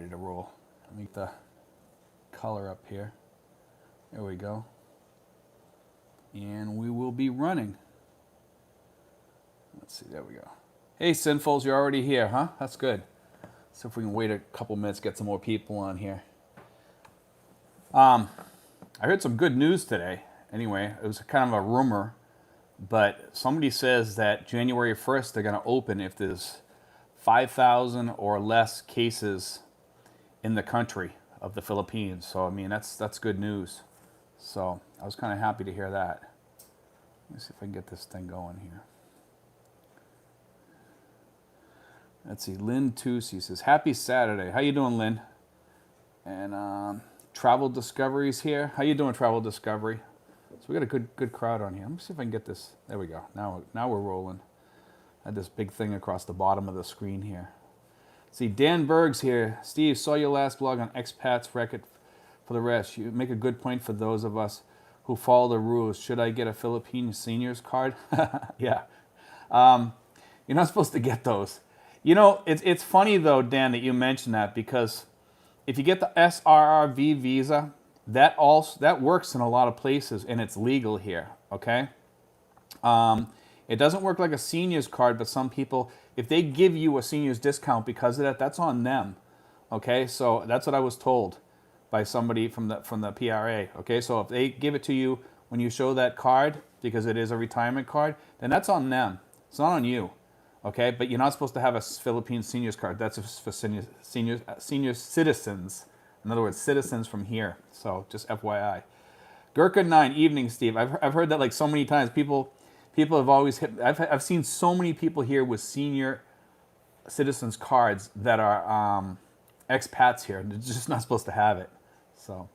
ready to roll. Let me get the color up here. There we go. And we will be running. Let's see, there we go. Hey, Sinfuls, you're already here, huh? That's good. So if we can wait a couple minutes, get some more people on here. I heard some good news today. Anyway, it was kind of a rumor, but somebody says that January 1st they're going to open if there's 5,000 or less cases in the country of the Philippines. So I mean that's good news. So I was kind of happy to hear that. Let me see if I can get this thing going here. Let's see. Lynn Tusi says, "Happy Saturday." How you doing, Lynn? And Travel Discovery's here. How you doing, Travel Discovery? So we got a good crowd on here. Let me see if I can get this. There we go. Now we're rolling. I had this big thing across the bottom of the screen here. See, Dan Berg's here. Steve, saw your last blog on expats record. For the rest, you make a good point for those of us who follow the rules. Should I get a Philippine seniors card? Yeah. You're not supposed to get those. You know, it's funny though, Dan, that you mentioned that, because if you get the SRRV visa, that works in a lot of places and it's legal here. Okay. It doesn't work like a seniors card, but some people, if they give you a seniors discount because of that, that's on them. Okay, so that's what I was told by somebody from the PRA. Okay, so if they give it to you when you show that card, because it is a retirement card, then that's on them. It's not on you. Okay, but you're not supposed to have a Philippine seniors card. That's for senior citizens. In other words, citizens from here. So just FYI. Gurkha 9, evening, Steve. I've heard that like so many times. People have always hit. I've seen so many people here with senior citizens cards that are expats here. They're just not supposed to have it. So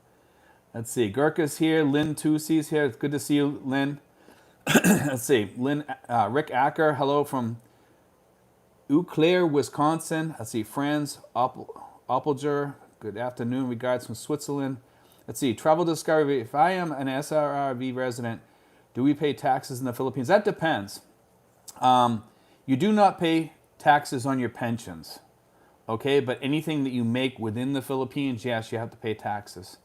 let's see. Gurkha's here. Lynn Tusi's here. It's good to see you, Lynn. Let's see. Rick Acker. Hello from Eau Claire, Wisconsin. Let's see. Franz Opplger. Good afternoon. Regards from Switzerland. Let's see. Travel Discovery. If I am an SRRV resident, do we pay taxes in the Philippines? That depends. You do not pay taxes on your pensions. Okay, but anything that you make within the Philippines, yes, you have to pay taxes.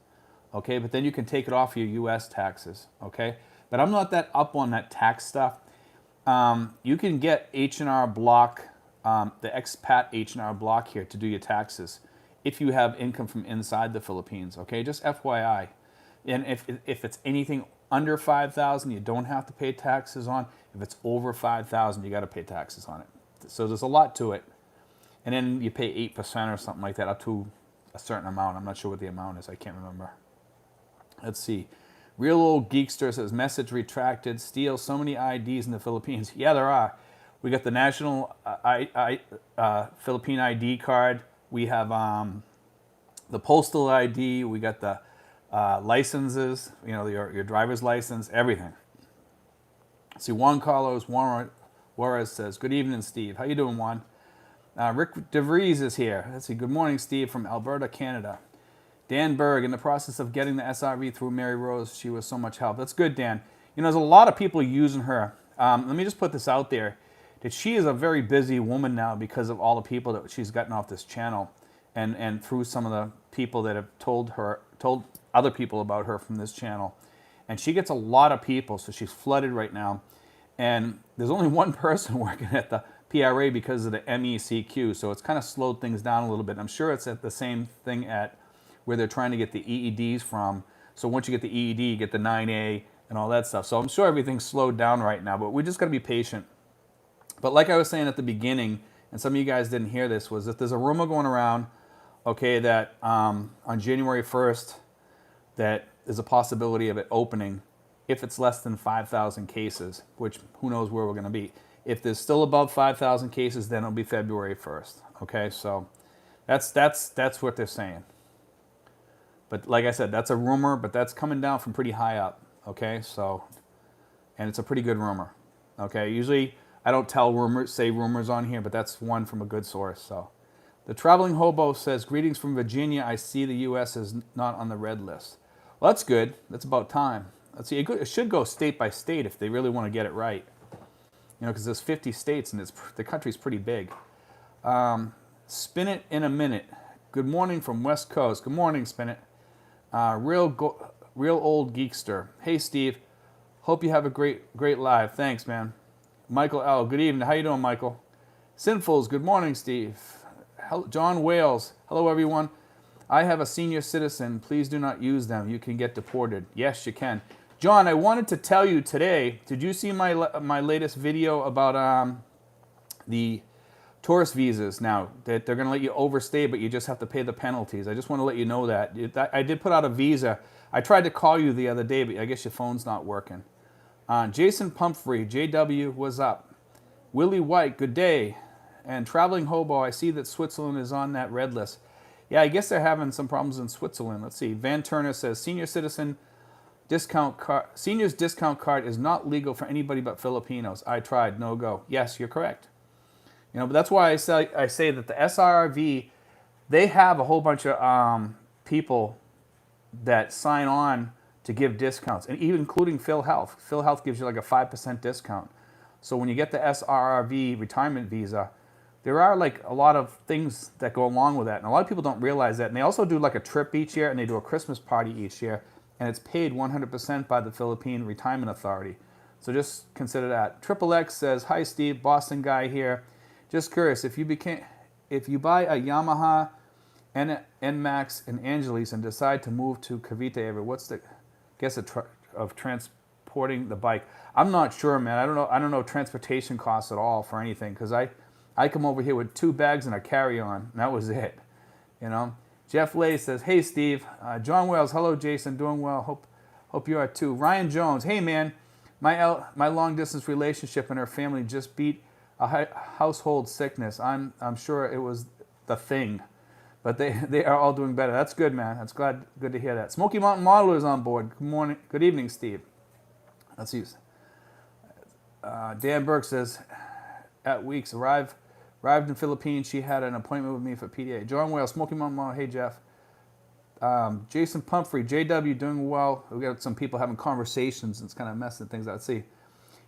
Okay, but then you can take it off your U.S. taxes. Okay, but I'm not that up on that tax stuff. You can get H&R Block, the expat H&R Block here to do your taxes if you have income from inside the Philippines. Okay, just FYI. And if it's anything under 5,000, you don't have to pay taxes on. If it's over 5,000, you got to pay taxes on it. So there's a lot to it. And then you pay 8% or something like that, up to a certain amount. I'm not sure what the amount is. I can't remember. Let's see. Real Old Geekster says, message retracted. Steal so many IDs in the Philippines. Yeah, there are. We got the national Philippine ID card. We have the postal ID. We got the licenses, you know, your driver's license, everything. See, Juan Carlos Juarez says, good evening, Steve. How you doing, Juan? Rick DeVries is here. Let's see. Good morning, Steve, from Alberta, Canada. Dan Berg, in the process of getting the SRV through Mary Rose, she was so much help. That's good, Dan. You know, there's a lot of people using her. Let me just put this out there, that she is a very busy woman now because of all the people that she's gotten off this channel, and through some of the people that have told other people about her from this channel. And she gets a lot of people, so she's flooded right now. And there's only one person working at the PRA because of the MECQ, so it's kind of slowed things down a little bit. I'm sure it's at the same thing at where they're trying to get the EEDs from. So once you get the EED, you get the 9A and all that stuff. So I'm sure everything's slowed down right now, but we just got to be patient. But like I was saying at the beginning, and some of you guys didn't hear this, was that there's a rumor going around, okay, that on January 1st, that there's a possibility of it opening if it's less than 5,000 cases, which who knows where we're going to be. If there's still above 5,000 cases, then it'll be February 1st. Okay, so that's what they're saying. But like I said, that's a rumor, but that's coming down from pretty high up. Okay, so, and it's a pretty good rumor. Okay, usually I don't say rumors on here, but that's one from a good source. So, the traveling hobo says, "Greetings from Virginia. I see the U.S. is not on the red list." Well, that's good. That's about time. Let's see. It should go state by state if they really want to get it right. You know, because there's 50 states and the country's pretty big. Spin it in a minute. good morning from West Coast. Good morning, Spin It. Real old geekster. Hey, Steve. Hope you have a great live. Thanks, man. Michael L. Good evening. How you doing, Michael? Sinfuls. Good morning, Steve. John Wales. Hello, everyone. I have a senior citizen. Please do not use them. You can get deported. Yes, you can. John, I wanted to tell you today. Did you see my latest video about the tourist visas now, that they're going to let you overstay, but you just have to pay the penalties? I just want to let you know that. I did put out a visa. I tried to call you the other day, but I guess your phone's not working. Jason Pumphrey, JW, what's up? Willie White, good day. And Traveling Hobo, I see that Switzerland is on that red list. Yeah, I guess they're having some problems in Switzerland. Let's see. Van Turner says, seniors discount card is not legal for anybody but Filipinos. I tried, no go. Yes, you're correct. But that's why I say that the SRV, they have a whole bunch of people that sign on to give discounts, and even including Phil Health. Phil Health gives you like a 5% discount. So when you get the SRV retirement visa, there are like a lot of things that go along with that, and a lot of people don't realize that. And they also do like a trip each year, and they do a Christmas party each year, and it's paid 100% by the Philippine Retirement Authority. So just consider that. Triple X says, hi Steve, Boston guy here. Just curious, if you buy a Yamaha NMAX and Angeles and decide to move to Cavite area, what's the of transporting the bike? I'm not sure, man. I don't know transportation costs at all for anything, because I come over here with 2 bags and a carry-on, and that was it. Jeff Lay says, hey Steve. John Wells, hello Jason, doing well. Hope you are too. Ryan Jones, hey man, my long distance relationship and her family just beat a household sickness. I'm sure it was the thing, but they are all doing better. That's good, man. That's good to hear that. Smoky Mountain Modeler is on board. Good morning. Good evening, Steve. Let's see. Dan Burke says, at Weeks, arrived in Philippines. She had an appointment with me for PDA. John Wales, Smoky Mountain Modeler. Hey, Jeff. Jason Pumphrey, JW, doing well. We got some people having conversations. It's kind of messing things out. Let's see.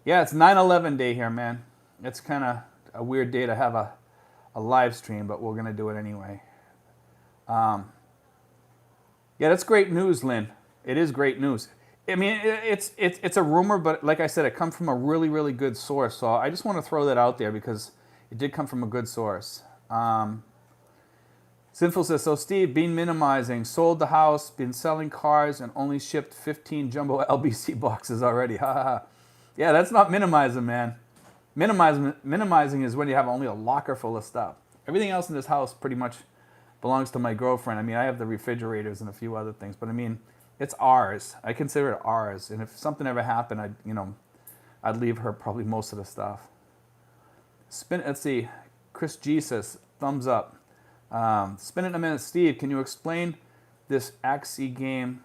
Yeah, it's 9/11 day here, man. It's kind of a weird day to have a live stream, but we're going to do it anyway. Yeah, that's great news, Lynn. It is great news. I mean, it's a rumor, but like I said, it comes from a really, really good source. So I just want to throw that out there because it did come from a good source. Sinful says, so Steve, been minimizing, sold the house, been selling cars, and only shipped 15 jumbo LBC boxes already. Ha ha ha. Yeah, that's not minimizing, man. Minimizing is when you have only a locker full of stuff. Everything else in this house pretty much belongs to my girlfriend. I mean, I have the refrigerators and a few other things, but I mean, it's ours. I consider it ours. And if something ever happened, I'd leave her probably most of the stuff. Let's see. Chris Jesus, thumbs up. Spin it in a minute. Steve, can you explain this Axie game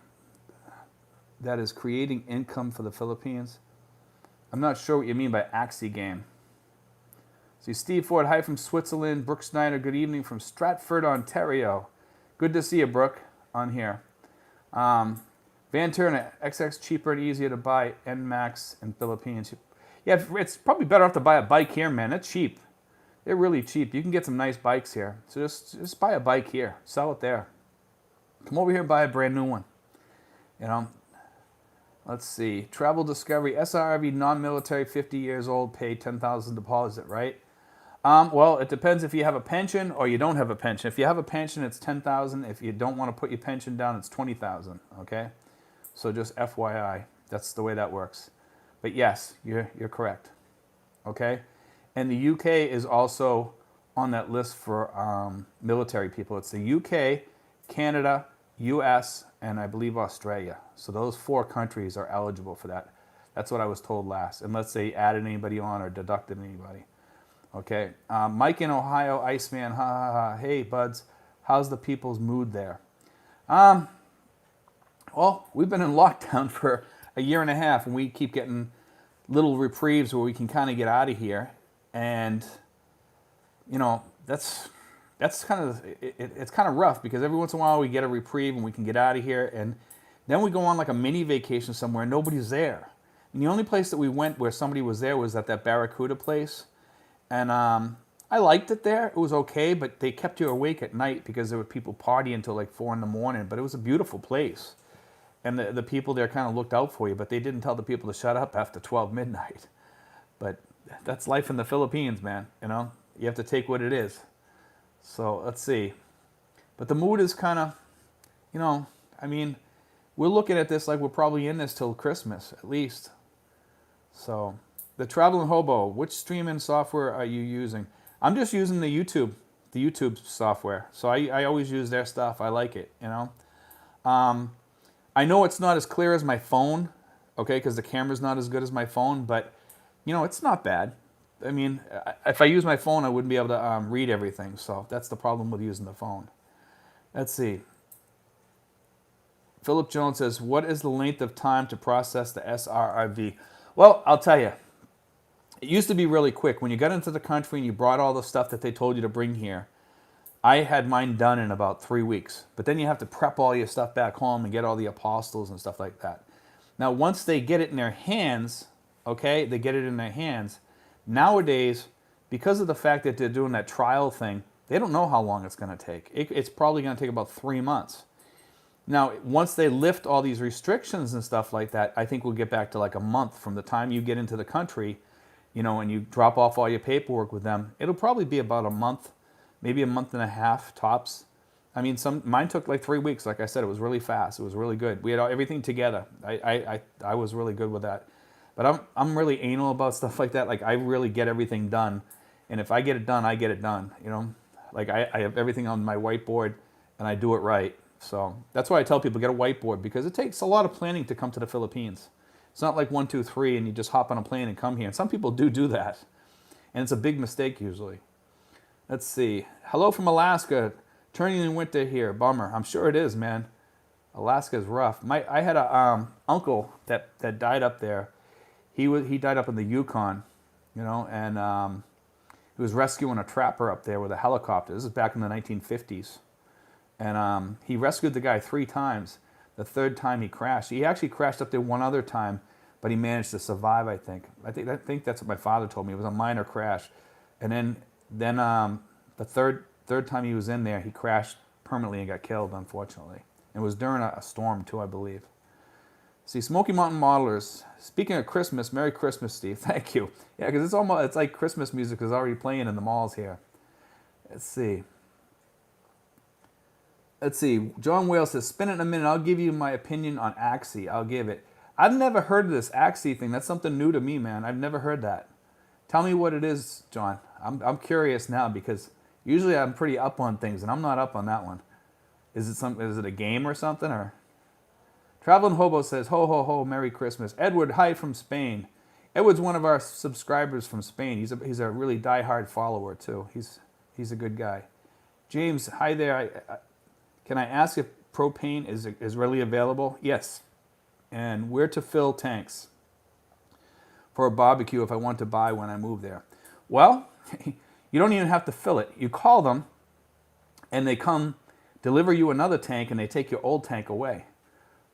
that is creating income for the Philippines? I'm not sure what you mean by Axie game. See, Steve Ford, hi from Switzerland. Brooke Snyder, good evening from Stratford, Ontario. Good to see you, Brooke, on here. Van Turner, XX cheaper and easier to buy NMAX in Philippines. Yeah, it's probably better off to buy a bike here, man. It's cheap. They're really cheap. You can get some nice bikes here. So just buy a bike here. Sell it there. Come over here and buy a brand new one. Let's see. Travel Discovery, SRV, non-military, 50 years old, pay 10,000 deposit, right? Well, it depends if you have a pension or you don't have a pension. If you have a pension, it's 10,000. If you don't want to put your pension down, it's 20,000, okay? So just FYI, that's the way that works. But yes, you're correct, okay? And the UK is also on that list for military people. It's the UK, Canada, US, and I believe Australia. So those 4 countries are eligible for that. That's what I was told last, unless they added anybody on or deducted anybody. Okay, Mike in Ohio, Iceman, ha ha ha. Hey buds, how's the people's mood there? Well, we've been in lockdown for a year and a half, and we keep getting little reprieves where we can kind of get out of here. And that's kind of it's kind of rough because every once in a while we get a reprieve and we can get out of here, and then we go on like a mini vacation somewhere and nobody's there. And the only place that we went where somebody was there was at that Barracuda place. And I liked it there. It was okay, but they kept you awake at night because there were people partying until like 4 in the morning. But it was a beautiful place. And the people there kind of looked out for you, but they didn't tell the people to shut up after 12 midnight. But that's life in the Philippines, man. You know, you have to take what it is. So let's see. But the mood is kind of, you know, I mean, we're looking at this like we're probably in this till Christmas at least. So the Traveling Hobo, which streaming software are you using? I'm just using the YouTube software. So I always use their stuff. I like it, you know. I know it's not as clear as my phone, okay, because the camera's not as good as my phone, but, you know, it's not bad. I mean, if I use my phone, I wouldn't be able to read everything, so that's the problem with using the phone. Let's see. Philip Jones says, what is the length of time to process the SRRV? Well, I'll tell you. It used to be really quick. When you got into the country and you brought all the stuff that they told you to bring here, I had mine done in about 3 weeks. But then you have to prep all your stuff back home and get all the apostles and stuff like that. Now, once they get it in their hands, okay, they get it in their hands. Nowadays, because of the fact that they're doing that trial thing, they don't know how long it's going to take. It's probably going to take about 3 months. Now, once they lift all these restrictions and stuff like that, I think we'll get back to like a month from the time you get into the country, you know, and you drop off all your paperwork with them. It'll probably be about a month, maybe a month and a half tops. I mean, mine took like 3 weeks. Like I said, it was really fast. It was really good. We had everything together. I was really good with that. But I'm really anal about stuff like that. Like I really get everything done, and if I get it done, I get it done. You know, like I have everything on my whiteboard, and I do it right. So that's why I tell people get a whiteboard, because it takes a lot of planning to come to the Philippines. It's not like 1, 2, 3, and you just hop on a plane and come here. And some people do that, and it's a big mistake usually. Let's see. Hello from Alaska. Turning in winter here. Bummer. I'm sure it is, man. Alaska's rough. I had a uncle that died up there. He died up in the Yukon, you know, and he was rescuing a trapper up there with a helicopter. This is back in the 1950s. And he rescued the guy 3 times. The 3rd time he crashed. He actually crashed up there one other time, but he managed to survive, I think. I think that's what my father told me. It was a minor crash. And then the third time he was in there, he crashed permanently and got killed, unfortunately. It was during a storm, too, I believe. See, Smoky Mountain Modelers. Speaking of Christmas, Merry Christmas, Steve. Thank you. Yeah, because it's like Christmas music is already playing in the malls here. Let's see. John Wales says, spin it in a minute. I'll give you my opinion on Axie. I'll give it. I've never heard of this Axie thing. That's something new to me, man. I've never heard that. Tell me what it is, John. I'm curious now, because usually I'm pretty up on things, and I'm not up on that one. Is it a game or something? Or Traveling Hobo says, ho, ho, ho, Merry Christmas. Edward, hi from Spain. Edward's one of our subscribers from Spain. He's a really diehard follower, too. He's a good guy. James, hi there. Can I ask if propane is readily available? Yes. And where to fill tanks for a barbecue if I want to buy when I move there? Well, you don't even have to fill it. You call them, and they come deliver you another tank, and they take your old tank away.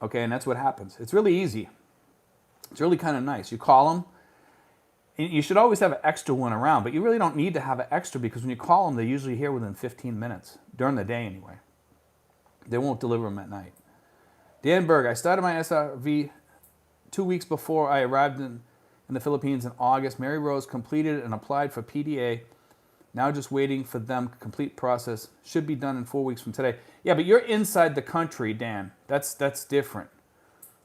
Okay, and that's what happens. It's really easy. It's really kind of nice. You call them. And you should always have an extra one around, but you really don't need to have an extra, because when you call them, they're usually here within 15 minutes, during the day anyway. They won't deliver them at night. Dan Berg, I started my SRV 2 weeks before I arrived in the Philippines in August. Mary Rose completed and applied for PDA. Now just waiting for them to complete process. Should be done in 4 weeks from today. Yeah, but you're inside the country, Dan. That's different.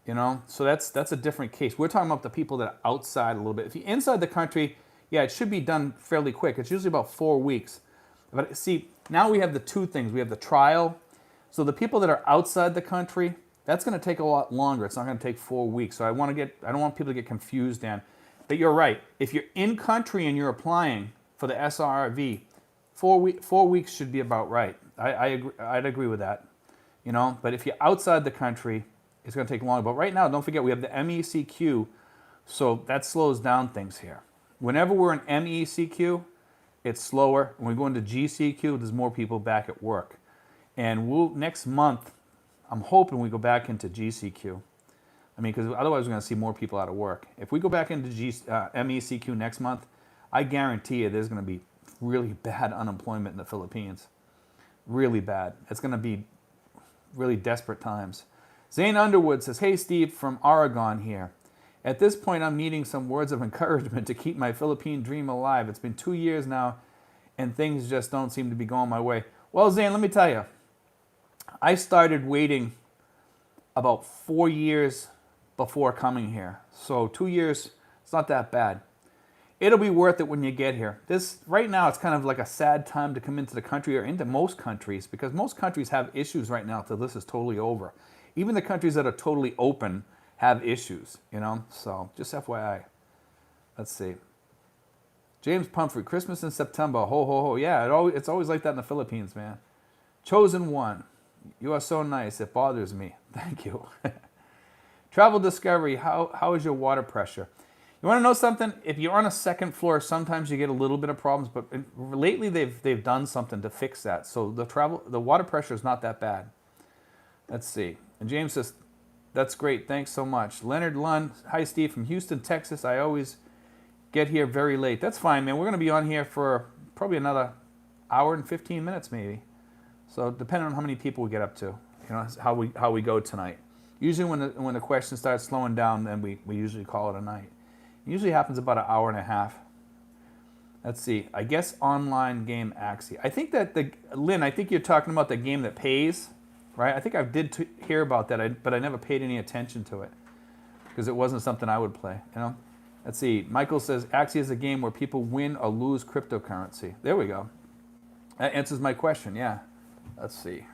You know, so that's a different case. We're talking about the people that are outside a little bit. If you're inside the country, yeah, it should be done fairly quick. It's usually about 4 weeks. But see, now we have the 2 things. We have the trial. So the people that are outside the country, that's going to take a lot longer. It's not going to take 4 weeks. So I don't want people to get confused, Dan. But you're right. If you're in country and you're applying for the SRV, 4 weeks should be about right. I'd agree with that. You know, but if you're outside the country, it's going to take longer. But right now, don't forget, we have the MECQ, so that slows down things here. Whenever we're in MECQ, it's slower. When we go into GCQ, there's more people back at work. And next month, I'm hoping we go back into GCQ. I mean, because otherwise we're going to see more people out of work. If we go back into MECQ next month, I guarantee you there's going to be really bad unemployment in the Philippines. Really bad. It's going to be really desperate times. Zane Underwood says, hey, Steve from Oregon here. At this point, I'm needing some words of encouragement to keep my Philippine dream alive. It's been 2 years now, and things just don't seem to be going my way. Well, Zane, let me tell you, I started waiting about 4 years before coming here. So 2 years, it's not that bad. It'll be worth it when you get here. This right now, it's kind of like a sad time to come into the country or into most countries, because most countries have issues right now till this is totally over. Even the countries that are totally open have issues, you know? So just FYI. Let's see. James Pumphrey, Christmas in September, ho, ho, ho. Yeah, it's always like that in the Philippines, man. Chosen One, you are so nice. It bothers me. Thank you. Travel Discovery, how is your water pressure? You want to know something? If you're on a second floor, sometimes you get a little bit of problems, but lately they've done something to fix that. So the water pressure is not that bad. Let's see. And James says, that's great. Thanks so much. Leonard Lund, hi Steve from Houston, Texas. I always get here very late. That's fine, man. We're going to be on here for probably another hour and 15 minutes maybe. So depending on how many people we get up to, you know, how we go tonight. Usually when the questions start slowing down, then we usually call it a night. It usually happens about an hour and a half. Let's see. I guess online game Axie. I think that Lynn, I think you're talking about the game that pays, right? I think I did hear about that, but I never paid any attention to it because it wasn't something I would play. You know. Let's see. Michael says Axie is a game where people win or lose cryptocurrency. There we go. That answers my question. Yeah. Let's see.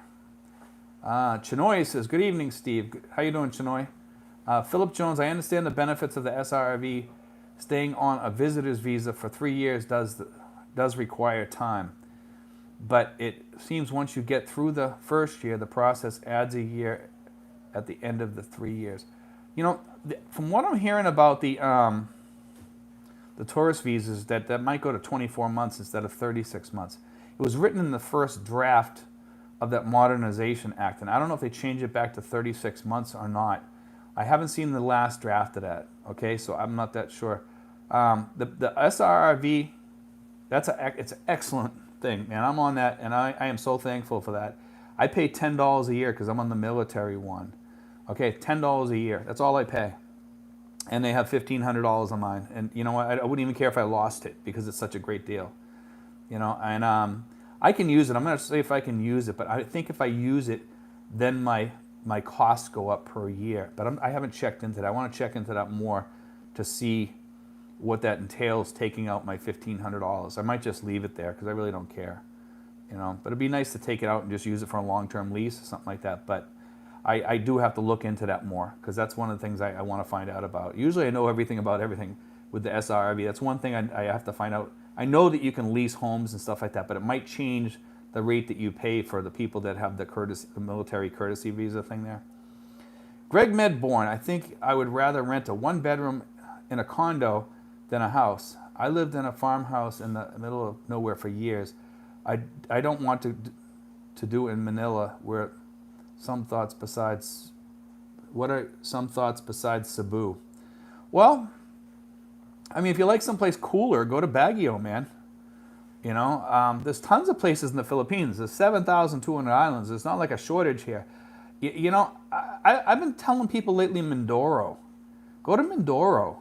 Chinoy says, good evening, Steve. How you doing, Chinoy? Philip Jones, I understand the benefits of the SRV. Staying on a visitor's visa for 3 years does require time. But it seems once you get through the first year, the process adds a year at the end of the 3 years. You know, from what I'm hearing about the tourist visas, that might go to 24 months instead of 36 months. It was written in the first draft of that Modernization Act, and I don't know if they changed it back to 36 months or not. I haven't seen the last draft of that, okay, so I'm not that sure. The SRRV, it's an excellent thing, man. I'm on that, and I am so thankful for that. I pay $10 a year because I'm on the military one. Okay, $10 a year. That's all I pay. And they have $1,500 on mine. And you know what? I wouldn't even care if I lost it because it's such a great deal. You know, and I can use it. I'm going to say if I can use it, but I think if I use it, then my costs go up per year. But I haven't checked into that. I want to check into that more to see what that entails, taking out my $1,500. I might just leave it there because I really don't care. You know, but it'd be nice to take it out and just use it for a long-term lease or something like that. But I do have to look into that more because that's one of the things I want to find out about. Usually I know everything about everything with the SRV. That's one thing I have to find out. I know that you can lease homes and stuff like that, but it might change the rate that you pay for the people that have the military courtesy visa thing there. Greg Medborn, I think I would rather rent a one-bedroom in a condo than a house. I lived in a farmhouse in the middle of nowhere for years. I don't want to do it in Manila where what are some thoughts besides Cebu? Well, I mean, if you like someplace cooler, go to Baguio, man. You know, there's tons of places in the Philippines. There's 7,200 islands. There's not like a shortage here. You know, I've been telling people lately Mindoro. Go to Mindoro.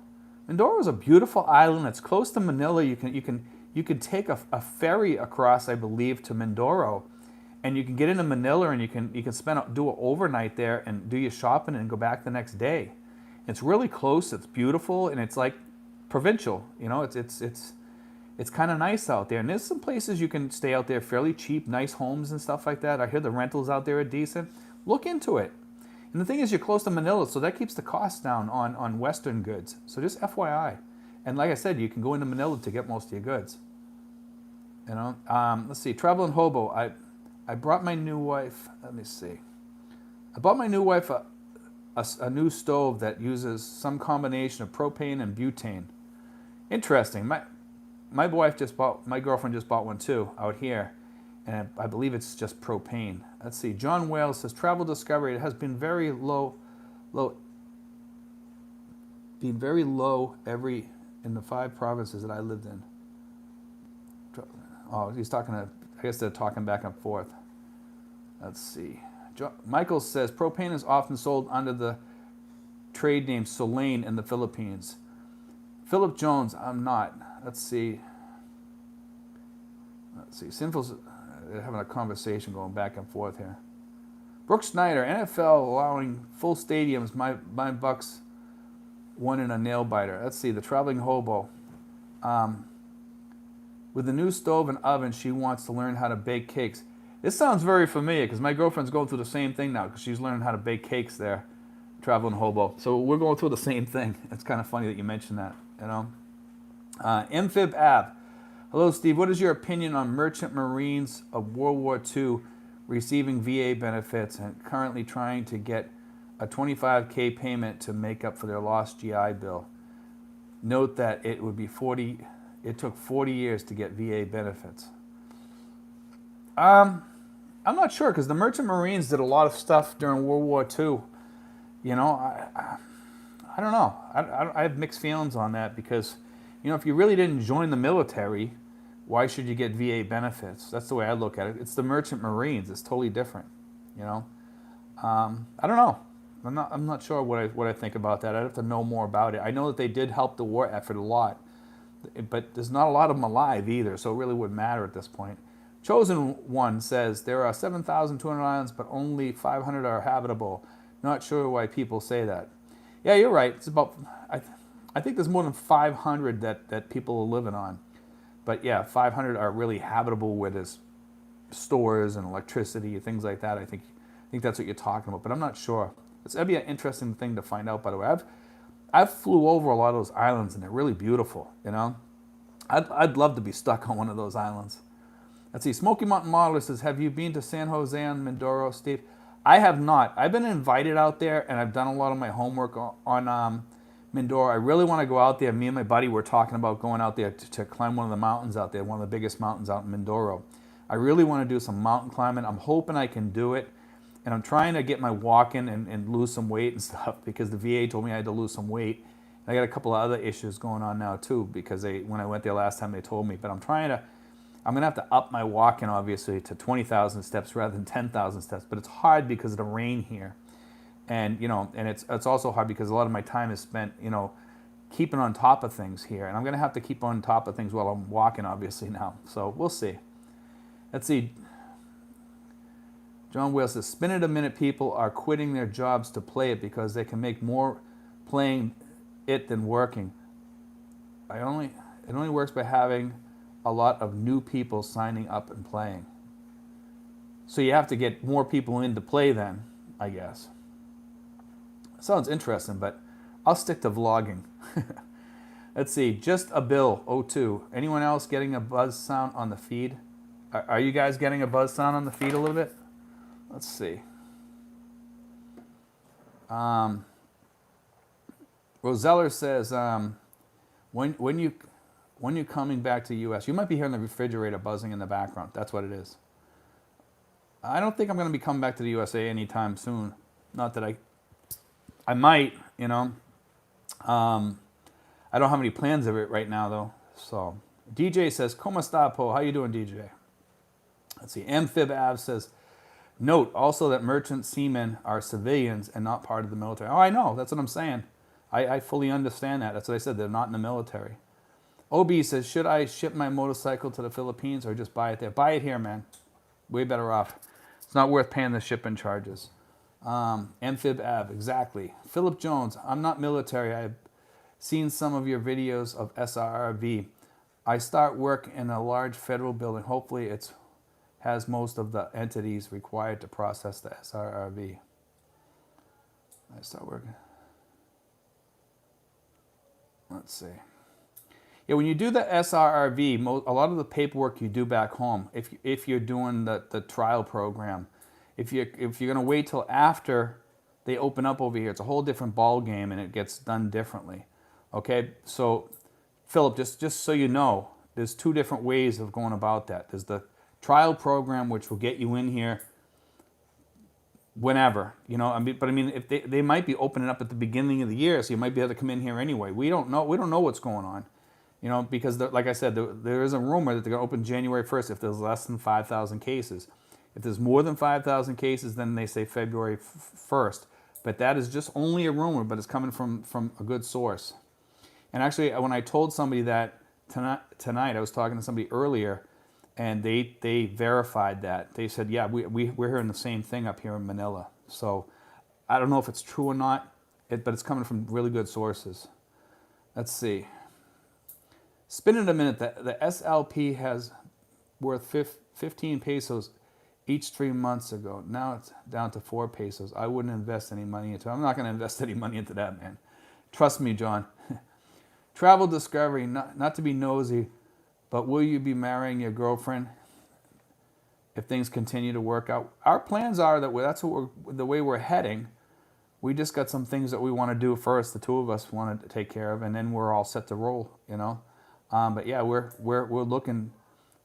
Mindoro is a beautiful island. It's close to Manila. You can take a ferry across, I believe, to Mindoro. And you can get into Manila and you can do an overnight there and do your shopping and go back the next day. It's really close. It's beautiful and it's like provincial. You know, it's kind of nice out there. And there's some places you can stay out there fairly cheap, nice homes and stuff like that. I hear the rentals out there are decent. Look into it. And the thing is, you're close to Manila, so that keeps the costs down on Western goods. So just FYI. And like I said, you can go into Manila to get most of your goods. You know, let's see. Travel and Hobo. I brought my new wife, let me see. I bought my new wife a new stove that uses some combination of propane and butane. Interesting. My girlfriend just bought one too out here, and I believe it's just propane. Let's see. John Wales says, Travel Discovery, it has been very low in the 5 provinces that I lived in. Oh, he's talking to, I guess they're talking back and forth. Let's see. Michael says, propane is often sold under the trade name Solane in the Philippines. Philip Jones, I'm not. Let's see. Sinful's having a conversation going back and forth here. Brooke Snyder, NFL allowing full stadiums. My Bucks won in a nail biter. Let's see. The traveling hobo. With the new stove and oven, she wants to learn how to bake cakes. This sounds very familiar because my girlfriend's going through the same thing now because she's learning how to bake cakes there, traveling hobo. So we're going through the same thing. It's kind of funny that you mentioned that, you know. Amphib Ab. Hello, Steve. What is your opinion on merchant marines of World War II receiving VA benefits and currently trying to get a $25K payment to make up for their lost GI Bill? Note that it took 40 years to get VA benefits. I'm not sure because the merchant marines did a lot of stuff during World War II. You know, I don't know. I have mixed feelings on that because, you know, if you really didn't join the military, why should you get VA benefits? That's the way I look at it. It's the merchant marines. It's totally different, you know. I don't know. I'm not sure what I think about that. I'd have to know more about it. I know that they did help the war effort a lot, but there's not a lot of them alive either, so it really wouldn't matter at this point. Chosen One says there are 7,200 islands, but only 500 are habitable. Not sure why people say that. Yeah, you're right. It's about I think there's more than 500 that people are living on. But yeah, 500 are really habitable where there's stores and electricity, things like that. I think that's what you're talking about, but I'm not sure. That'd be an interesting thing to find out, by the way. I've flew over a lot of those islands, and they're really beautiful, you know? I'd love to be stuck on one of those islands. Let's see. Smoky Mountain Modeler says, have you been to San Jose and Mindoro, Steve? I have not. I've been invited out there, and I've done a lot of my homework on Mindoro. I really want to go out there. Me and my buddy were talking about going out there to climb one of the mountains out there, one of the biggest mountains out in Mindoro. I really want to do some mountain climbing. I'm hoping I can do it. And I'm trying to get my walking and lose some weight and stuff because the VA told me I had to lose some weight. And I got a couple of other issues going on now too because when I went there last time they told me. But I'm going to have to up my walking obviously to 20,000 steps rather than 10,000 steps. But it's hard because of the rain here. And, you know, and it's also hard because a lot of my time is spent, you know, keeping on top of things here. And I'm going to have to keep on top of things while I'm walking obviously now. So we'll see. Let's see. John Wales says, spin it a minute people are quitting their jobs to play it because they can make more playing it than working. It only works by having a lot of new people signing up and playing. So you have to get more people in to play then, I guess. Sounds interesting, but I'll stick to vlogging. Let's see, just a bill, 02. Anyone else getting a buzz sound on the feed? Are you guys getting a buzz sound on the feed a little bit? Let's see. Roseller says, when you coming back to the U.S., you might be hearing the refrigerator buzzing in the background. That's what it is. I don't think I'm going to be coming back to the USA anytime soon. Not that I might, you know. I don't have any plans of it right now, though. So, DJ says, "Como está, Po? How you doing, DJ?" Let's see. Amphib Av says, note also that merchant seamen are civilians and not part of the military. Oh, I know. That's what I'm saying. I fully understand that. That's what I said. They're not in the military. OB says, should I ship my motorcycle to the Philippines or just buy it there? Buy it here, man. Way better off. It's not worth paying the shipping charges. Amphib Av, exactly. Philip Jones, I'm not military. I've seen some of your videos of SRRV. I start work in a large federal building. Hopefully it has most of the entities required to process the SRRV. I start working. Let's see. Yeah, when you do the SRRV, a lot of the paperwork you do back home, if you're doing the trial program, if you're going to wait till after they open up over here, it's a whole different ball game and it gets done differently. Okay, so Philip, just so you know, there's two different ways of going about that. There's the trial program, which will get you in here whenever, you know. But I mean, if they might be opening up at the beginning of the year, so you might be able to come in here anyway. We don't know. We don't know what's going on. You know, because like I said, there is a rumor that they're going to open January 1st if there's less than 5,000 cases. If there's more than 5,000 cases, then they say February 1st. But that is just only a rumor, but it's coming from a good source. And actually, when I told somebody that tonight, I was talking to somebody earlier, and they verified that. They said, yeah, we're hearing the same thing up here in Manila. So I don't know if it's true or not, but it's coming from really good sources. Let's see. Spin it a minute. The SLP has worth 15 pesos each 3 months ago. Now it's down to 4 pesos. I wouldn't invest any money into it. I'm not going to invest any money into that, man. Trust me, John. Travel discovery, not to be nosy, but will you be marrying your girlfriend if things continue to work out? Our plans are that that's the way we're heading. We just got some things that we want to do first. The two of us want to take care of, and then we're all set to roll, you know. But yeah, we're looking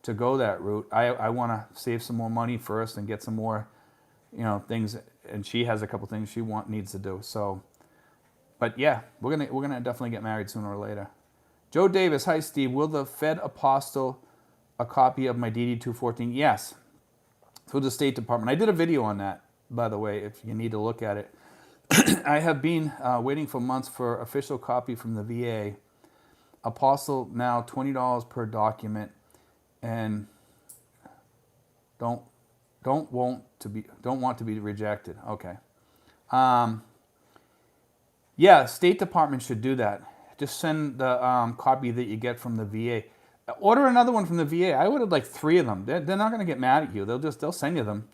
to go that route. I want to save some more money first and get some more, you know, things. And she has a couple things she needs to do. So, but yeah, we're gonna definitely get married sooner or later. Joe Davis, hi Steve. Will the Fed apostle a copy of my DD 214? Yes, through the State Department. I did a video on that, by the way, if you need to look at it. I have been waiting for months for official copy from the VA. Apostle now $20 per document, and don't want to be rejected. Okay. Yeah, State Department should do that. Just send the copy that you get from the VA. Order another one from the VA. I ordered like 3 of them. They're not going to get mad at you. They'll send you them.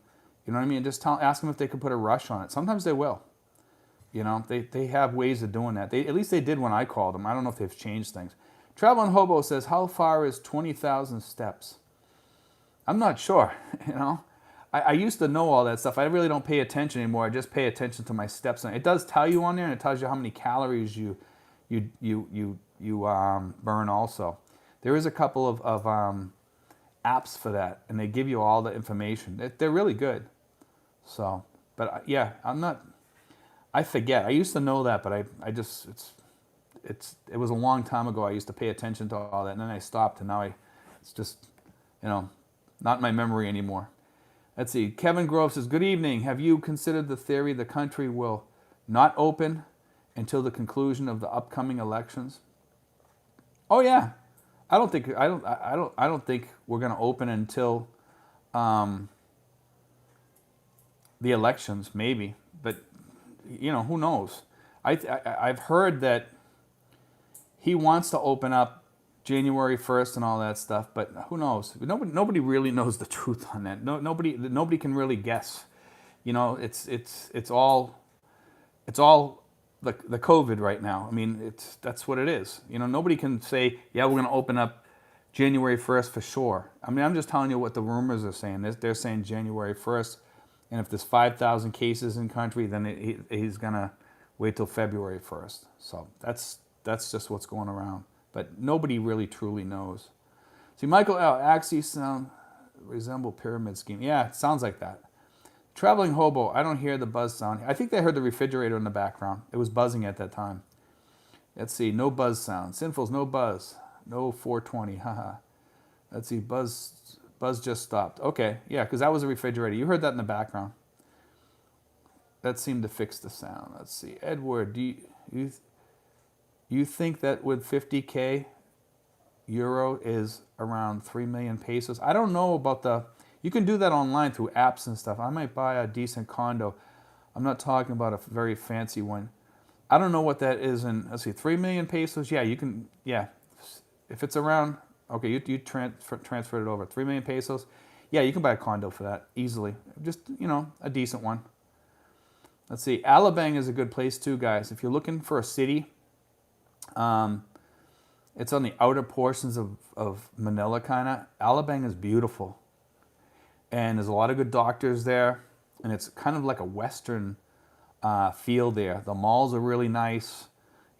You know what I mean? Just ask them if they could put a rush on it. Sometimes they will. You know, they have ways of doing that. At least they did when I called them. I don't know if they've changed things. Traveling Hobo says, how far is 20,000 steps? I'm not sure, you know. I used to know all that stuff. I really don't pay attention anymore. I just pay attention to my steps. And it does tell you on there, and it tells you how many calories you burn also. There is a couple of apps for that, and they give you all the information. They're really good. So, but yeah, I forget. I used to know that, but it was a long time ago. I used to pay attention to all that, and then I stopped, and now it's just, you know, not in my memory anymore. Let's see. Kevin Grove says, good evening. Have you considered the theory the country will not open until the conclusion of the upcoming elections? Oh yeah. I don't think we're going to open until the elections, maybe. But you know, who knows? I've heard that he wants to open up January 1st and all that stuff, but who knows? Nobody really knows the truth on that. Nobody can really guess. You know, it's all the COVID right now. I mean, that's what it is. You know, nobody can say, yeah, we're going to open up January 1st for sure. I mean, I'm just telling you what the rumors are saying. They're saying January 1st, and if there's 5,000 cases in country, then he's going to wait till February 1st. So that's just what's going around. But nobody really truly knows. See, Michael L. Axes resemble pyramid scheme. Yeah, it sounds like that. Traveling Hobo, I don't hear the buzz sound. I think they heard the refrigerator in the background. It was buzzing at that time. Let's see, no buzz sound. Sinfuls, no buzz. No 420, haha. Let's see, buzz just stopped. Okay, yeah, because that was a refrigerator. You heard that in the background. That seemed to fix the sound. Let's see, Edward, do you think that with 50K euro is around 3 million pesos? I don't know about you can do that online through apps and stuff. I might buy a decent condo. I'm not talking about a very fancy one. I don't know what that is in, let's see, 3 million pesos? Yeah, you can, yeah. If it's around, okay, you transferred it over. 3 million pesos? Yeah, you can buy a condo for that easily. Just, you know, a decent one. Let's see, Alabang is a good place too, guys. If you're looking for a city, it's on the outer portions of Manila, kind of. Alabang is beautiful. And there's a lot of good doctors there. And it's kind of like a Western feel there. The malls are really nice.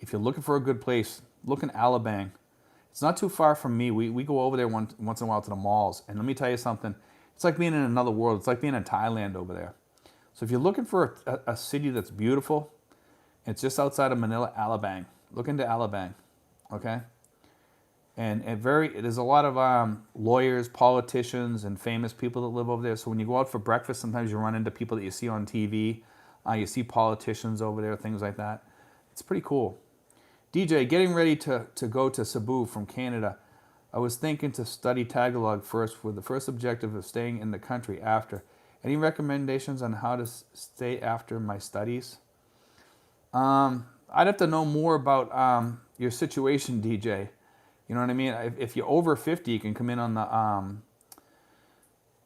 If you're looking for a good place, look in Alabang. It's not too far from me. We go over there once in a while to the malls. And let me tell you something. It's like being in another world. It's like being in Thailand over there. So if you're looking for a city that's beautiful, it's just outside of Manila, Alabang. Look into Alabang, okay? And there's a lot of lawyers, politicians, and famous people that live over there. So when you go out for breakfast, sometimes you run into people that you see on TV. You see politicians over there, things like that. It's pretty cool. DJ, getting ready to go to Cebu from Canada. I was thinking to study Tagalog first with the first objective of staying in the country after. Any recommendations on how to stay after my studies? I'd have to know more about your situation, DJ. You know what I mean? If you're over 50, you can come in on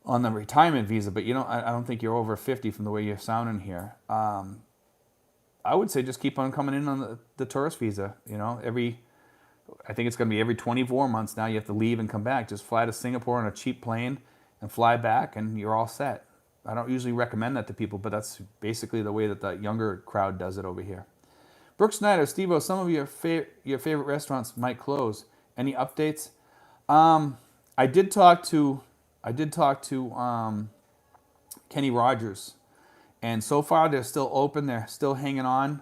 the retirement visa, but I don't think you're over 50 from the way you're sounding here. I would say just keep on coming in on the tourist visa. I think it's going to be every 24 months now. You have to leave and come back. Just fly to Singapore on a cheap plane and fly back, and you're all set. I don't usually recommend that to people, but that's basically the way that the younger crowd does it over here. Brooke Snyder, Steve-O, some of your favorite restaurants might close. Any updates? I did talk to Kenny Rogers, and so far they're still open. They're still hanging on,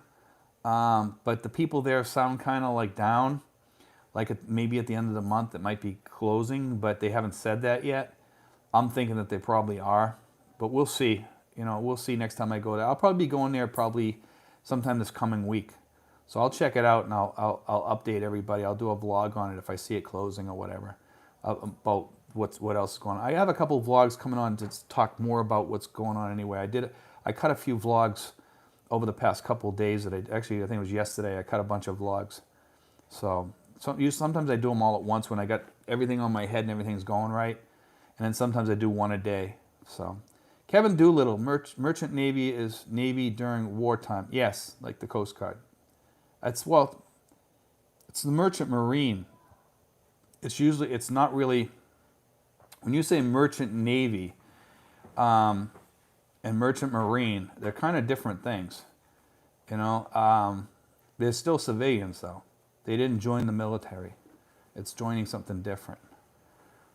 but the people there sound kind of like down. Like maybe at the end of the month it might be closing, but they haven't said that yet. I'm thinking that they probably are, but we'll see. We'll see next time I go there. I'll probably be going there probably sometime this coming week. So I'll check it out and I'll update everybody. I'll do a vlog on it if I see it closing or whatever, about what else is going on. I have a couple of vlogs coming on to talk more about what's going on anyway. I cut a few vlogs over the past couple of days I think it was yesterday. I cut a bunch of vlogs. So sometimes I do them all at once when I got everything on my head and everything's going right. And then sometimes I do one a day. So Kevin Doolittle, Merchant Navy is Navy during wartime. Yes, like the Coast Guard. It's the Merchant Marine. It's not really, when you say Merchant Navy and Merchant Marine, they're kind of different things. They're still civilians though. They didn't join the military. It's joining something different.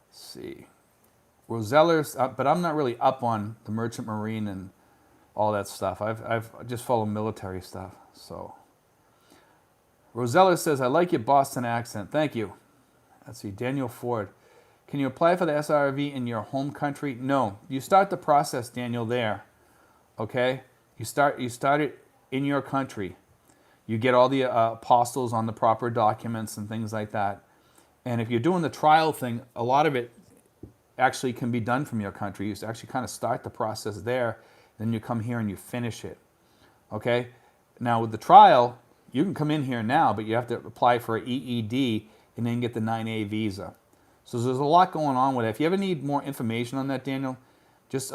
Let's see. Roseller's, but I'm not really up on the Merchant Marine and all that stuff. I've just followed military stuff. So Rosella says, I like your Boston accent. Thank you. Let's see. Daniel Ford. Can you apply for the SRV in your home country? No. You start the process, Daniel, there. Okay? You start it in your country. You get all the apostles on the proper documents and things like that. And if you're doing the trial thing, a lot of it actually can be done from your country. You actually kind of start the process there, then you come here and you finish it. Okay? Now with the trial, you can come in here now, but you have to apply for an EED and then get the 9A visa. So there's a lot going on with it. If you ever need more information on that, Daniel, just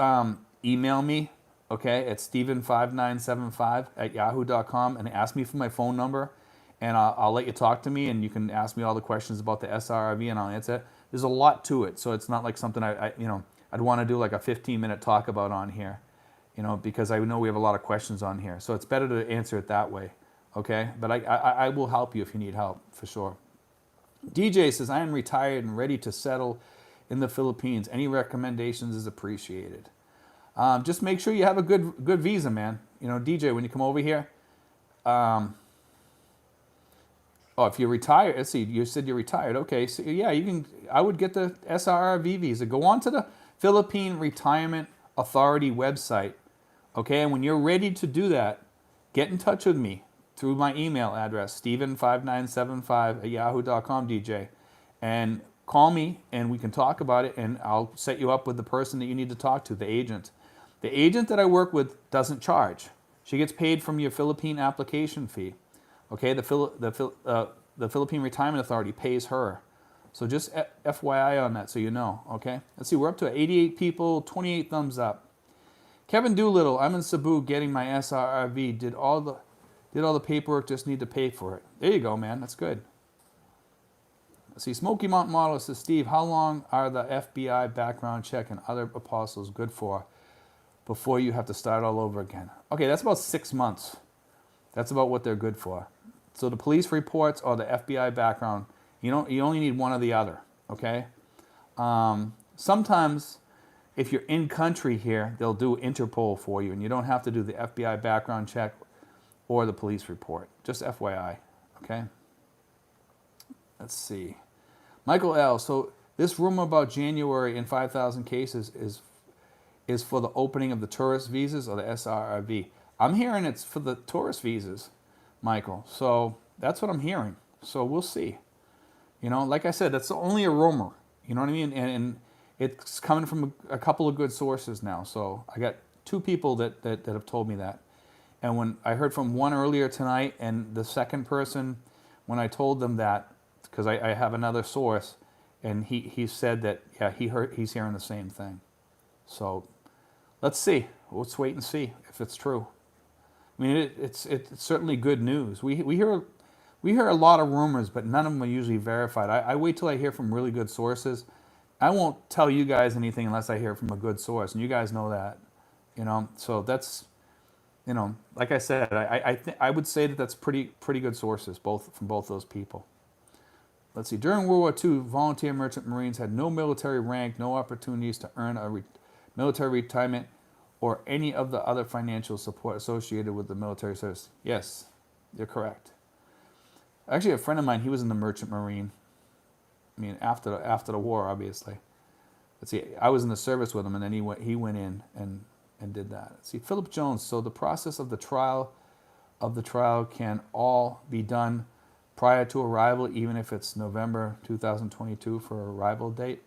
email me, okay, at steven5975@yahoo.com and ask me for my phone number, and I'll let you talk to me, and you can ask me all the questions about the SRV, and I'll answer it. There's a lot to it, so it's not like something I'd want to do like a 15-minute talk about on here, because I know we have a lot of questions on here. So it's better to answer it that way, okay? But I will help you if you need help, for sure. DJ says, I am retired and ready to settle in the Philippines. Any recommendations is appreciated. Just make sure you have a good visa, man. DJ, when you come over here, if you're retired, let's see, you said you're retired. Okay, so yeah, I would get the SRV visa. Go on to the Philippine Retirement Authority website, okay? And when you're ready to do that, get in touch with me through my email address, steven5975@yahoo.com, DJ. And call me and we can talk about it, and I'll set you up with the person that you need to talk to, the agent. The agent that I work with doesn't charge. She gets paid from your Philippine application fee. Okay, the Philippine Retirement Authority pays her. So just FYI on that so you know, okay? Let's see, we're up to 88 people, 28 thumbs up. Kevin Doolittle, I'm in Cebu getting my SRV. Did all the paperwork, just need to pay for it. There you go, man, that's good. Let's see, Smoky Mountain Model says, Steve, how long are the FBI background check and other apostles good for before you have to start all over again? Okay, that's about 6 months. That's about what they're good for. So the police reports or the FBI background, you only need one or the other, okay? Sometimes if you're in country here, they'll do Interpol for you, and you don't have to do the FBI background check or the police report. Just FYI, okay? Let's see. Michael L. So this rumor about January and 5,000 cases is for the opening of the tourist visas or the SRRV. I'm hearing it's for the tourist visas, Michael. So that's what I'm hearing. So we'll see. You know, like I said, that's only a rumor. You know what I mean? And it's coming from a couple of good sources now. So I got two people that have told me that. And when I heard from one earlier tonight, and the second person, when I told them that, because I have another source, and he said that, yeah, he's hearing the same thing. So let's see. Let's wait and see if it's true. I mean, it's certainly good news. We hear a lot of rumors, but none of them are usually verified. I wait till I hear from really good sources. I won't tell you guys anything unless I hear from a good source, and you guys know that. You know, so that's, you know, like I said, I would say that that's pretty good sources, both from both those people. Let's see. During World War II, volunteer merchant marines had no military rank, no opportunities to earn a military retirement, or any of the other financial support associated with the military service. Yes, you're correct. Actually, a friend of mine, he was in the merchant marine. I mean, after the war, obviously. Let's see. I was in the service with him, and then he went in and did that. Let's see. Philip Jones. So the process of the trial can all be done prior to arrival, even if it's November 2022 for arrival date.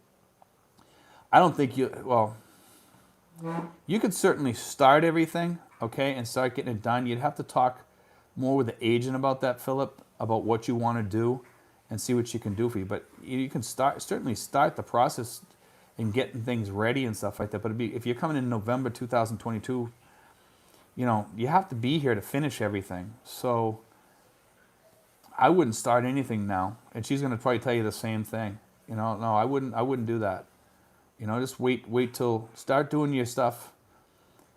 I don't think you could certainly start everything, okay, and start getting it done. You'd have to talk more with the agent about that, Philip, about what you want to do and see what you can do for you. But you can certainly start the process and getting things ready and stuff like that. But if you're coming in November 2022, you know, you have to be here to finish everything. So I wouldn't start anything now. And she's going to probably tell you the same thing. You know, no, I wouldn't do that. You know, just wait till start doing your stuff.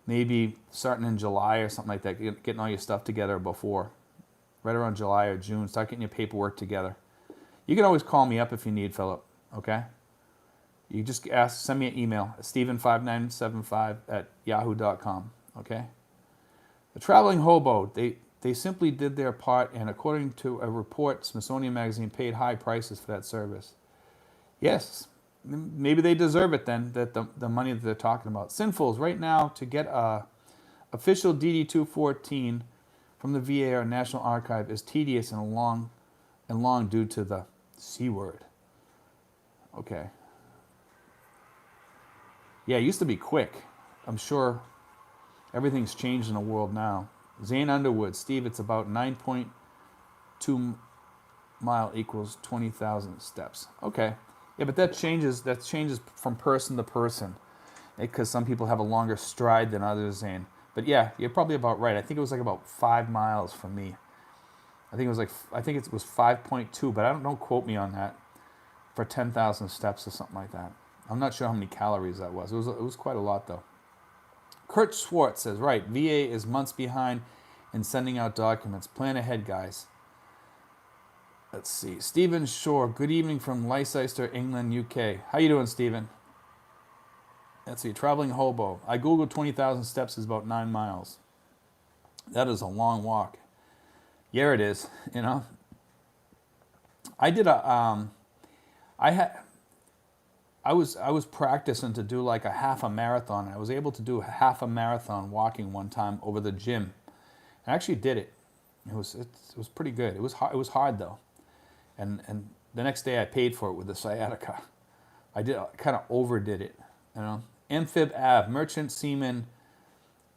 Maybe starting in July or something like that, getting all your stuff together before, right around July or June. Start getting your paperwork together. You can always call me up if you need, Philip. Okay. You just send me an email, Steven5975 @yahoo.com. Okay. The traveling hobo, they simply did their part, and according to a report, Smithsonian Magazine paid high prices for that service. Yes. Maybe they deserve it then, that the money that they're talking about. Sinfuls, right now, to get a official DD-214 from the VA or National Archive is tedious and long due to the C word. Okay. Yeah, it used to be quick. I'm sure everything's changed in the world now. Zane Underwood, Steve, it's about 9.2 mile equals 20,000 steps. Okay. Yeah, but that changes from person to person, because some people have a longer stride than others, Zane. But yeah, you're probably about right. I think it was like about 5 miles from me. I think it was 5.2, but don't quote me on that, for 10,000 steps or something like that. I'm not sure how many calories that was. It was quite a lot though. Kurt Schwartz says, right, VA is months behind in sending out documents. Plan ahead, guys. Let's see. Stephen Shore, good evening from Leicester, England, UK. How you doing, Stephen? Let's see. Traveling hobo. I googled 20,000 steps is about 9 miles. That is a long walk. Yeah, it is. You know. I did I was practicing to do like a half a marathon. I was able to do half a marathon walking one time over the gym. I actually did it. It was pretty good. It was hard though. And the next day I paid for it with the sciatica. I kind of overdid it, you know. Amphib Ave, merchant seaman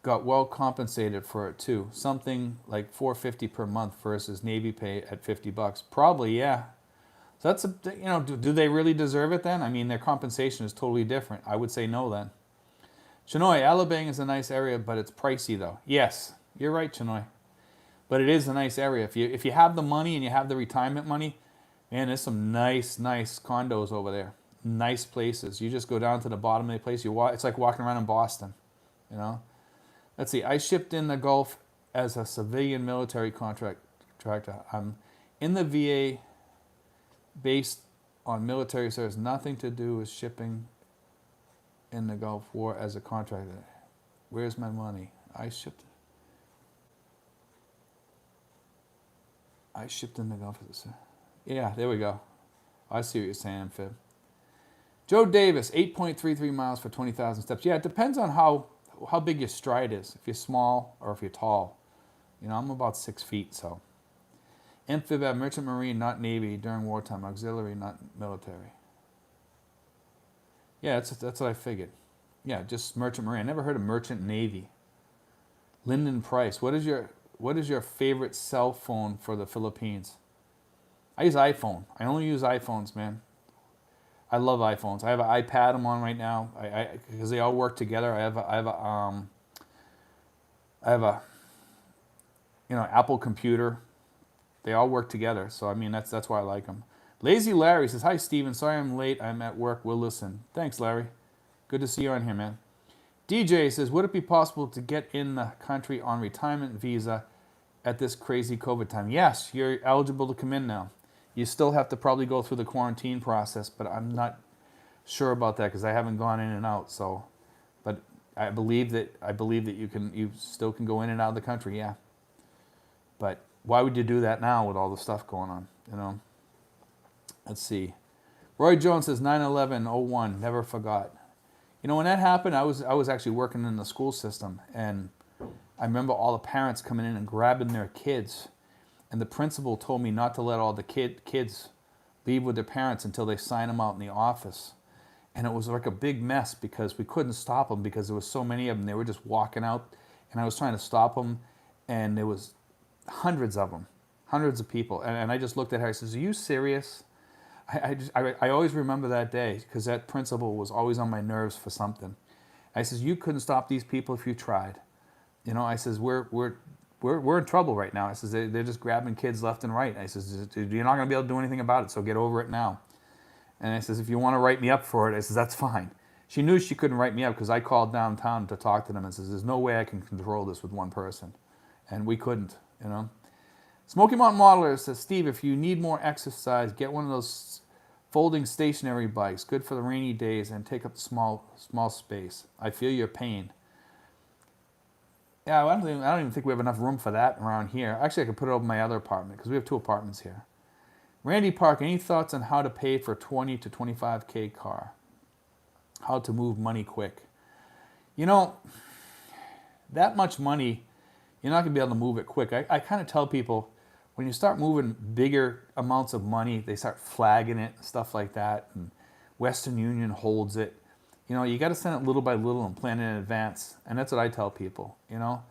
got well compensated for it too. Something like $450 per month versus Navy pay at $50. Probably, yeah. So that's do they really deserve it then? I mean, their compensation is totally different. I would say no then. Chinoy, Alabang is a nice area, but it's pricey though. Yes, you're right, Chinoy. But it is a nice area. If you have the money and you have the retirement money, man, there's some nice condos over there. Nice places. You just go down to the bottom of the place. It's like walking around in Boston, you know. Let's see. I shipped in the Gulf as a civilian military contractor. I'm in the VA based on military service. Nothing to do with shipping in the Gulf War as a contractor. Where's my money? I shipped in the Gulf as a... Yeah, there we go. I see what you're saying, Fib. Joe Davis, 8.33 miles for 20,000 steps. Yeah, it depends on how big your stride is. If you're small or if you're tall. You know, I'm about 6 feet, so. Amphib at Merchant Marine, not Navy, during wartime. Auxiliary, not military. Yeah, that's what I figured. Yeah, just Merchant Marine. I never heard of Merchant Navy. Lyndon Price, what is your favorite cell phone for the Philippines? I use iPhone. I only use iPhones, man. I love iPhones. I have an iPad I'm on right now. Because they all work together. I have a Apple computer. They all work together. So I mean that's why I like them. Lazy Larry says, "Hi Steven, sorry I'm late. I'm at work. We'll listen." Thanks, Larry. Good to see you on here, man. DJ says, "Would it be possible to get in the country on retirement visa at this crazy COVID time?" Yes, you're eligible to come in now. You still have to probably go through the quarantine process, but I'm not sure about that because I haven't gone in and out. So, but I believe that you still can go in and out of the country. Yeah. But why would you do that now with all the stuff going on? You know. Let's see. Roy Jones says 9/11/01. Never forgot. You know, when that happened, I was actually working in the school system, and I remember all the parents coming in and grabbing their kids. And the principal told me not to let all the kids leave with their parents until they sign them out in the office. And it was like a big mess because we couldn't stop them because there was so many of them. They were just walking out, and I was trying to stop them, and there was hundreds of them, hundreds of people. And I just looked at her. I says, "Are you serious?" I always remember that day because that principal was always on my nerves for something. I says, "You couldn't stop these people if you tried." You know, I says, we're in trouble right now. I says, they're just grabbing kids left and right. I says, "You're not going to be able to do anything about it, so get over it now." And I says, "If you want to write me up for it," I says, "that's fine." She knew she couldn't write me up because I called downtown to talk to them and says, "There's no way I can control this with one person." And we couldn't, you know. Smoky Mountain Modeler says, "Steve, if you need more exercise, get one of those folding stationary bikes. Good for the rainy days and take up the small space. I feel your pain." Yeah, I don't even think we have enough room for that around here. Actually, I could put it over my other apartment because we have 2 apartments here. Randy Park, any thoughts on how to pay for 20 to 25K car? How to move money quick? You know, that much money, you're not going to be able to move it quick. I kind of tell people, when you start moving bigger amounts of money, they start flagging it and stuff like that. And Western Union holds it. You know, you got to send it little by little and plan in advance. And that's what I tell people, you know.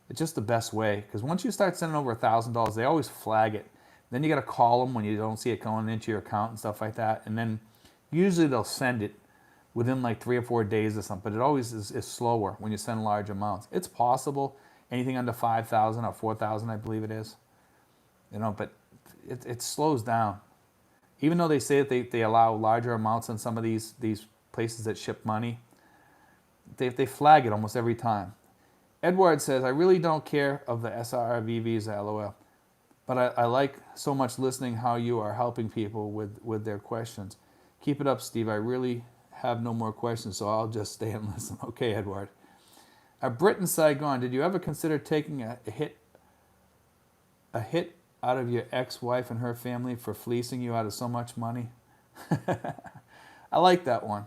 It's just the best way. Because once you start sending over $1,000, they always flag it. Then you got to call them when you don't see it going into your account and stuff like that. And then usually they'll send it within like 3 or 4 days or something. But it always is slower when you send large amounts. It's possible. Anything under 5,000 or 4,000, I believe it is. You know, but it slows down. Even though they say that they allow larger amounts in some of these places that ship money, they flag it almost every time. Edward says, "I really don't care of the SRV visa, LOL. But I like so much listening how you are helping people with their questions. Keep it up, Steve. I really have no more questions, so I'll just stay and listen." Okay, Edward. Britt in Saigon, did you ever consider taking a hit out of your ex-wife and her family for fleecing you out of so much money? I like that one.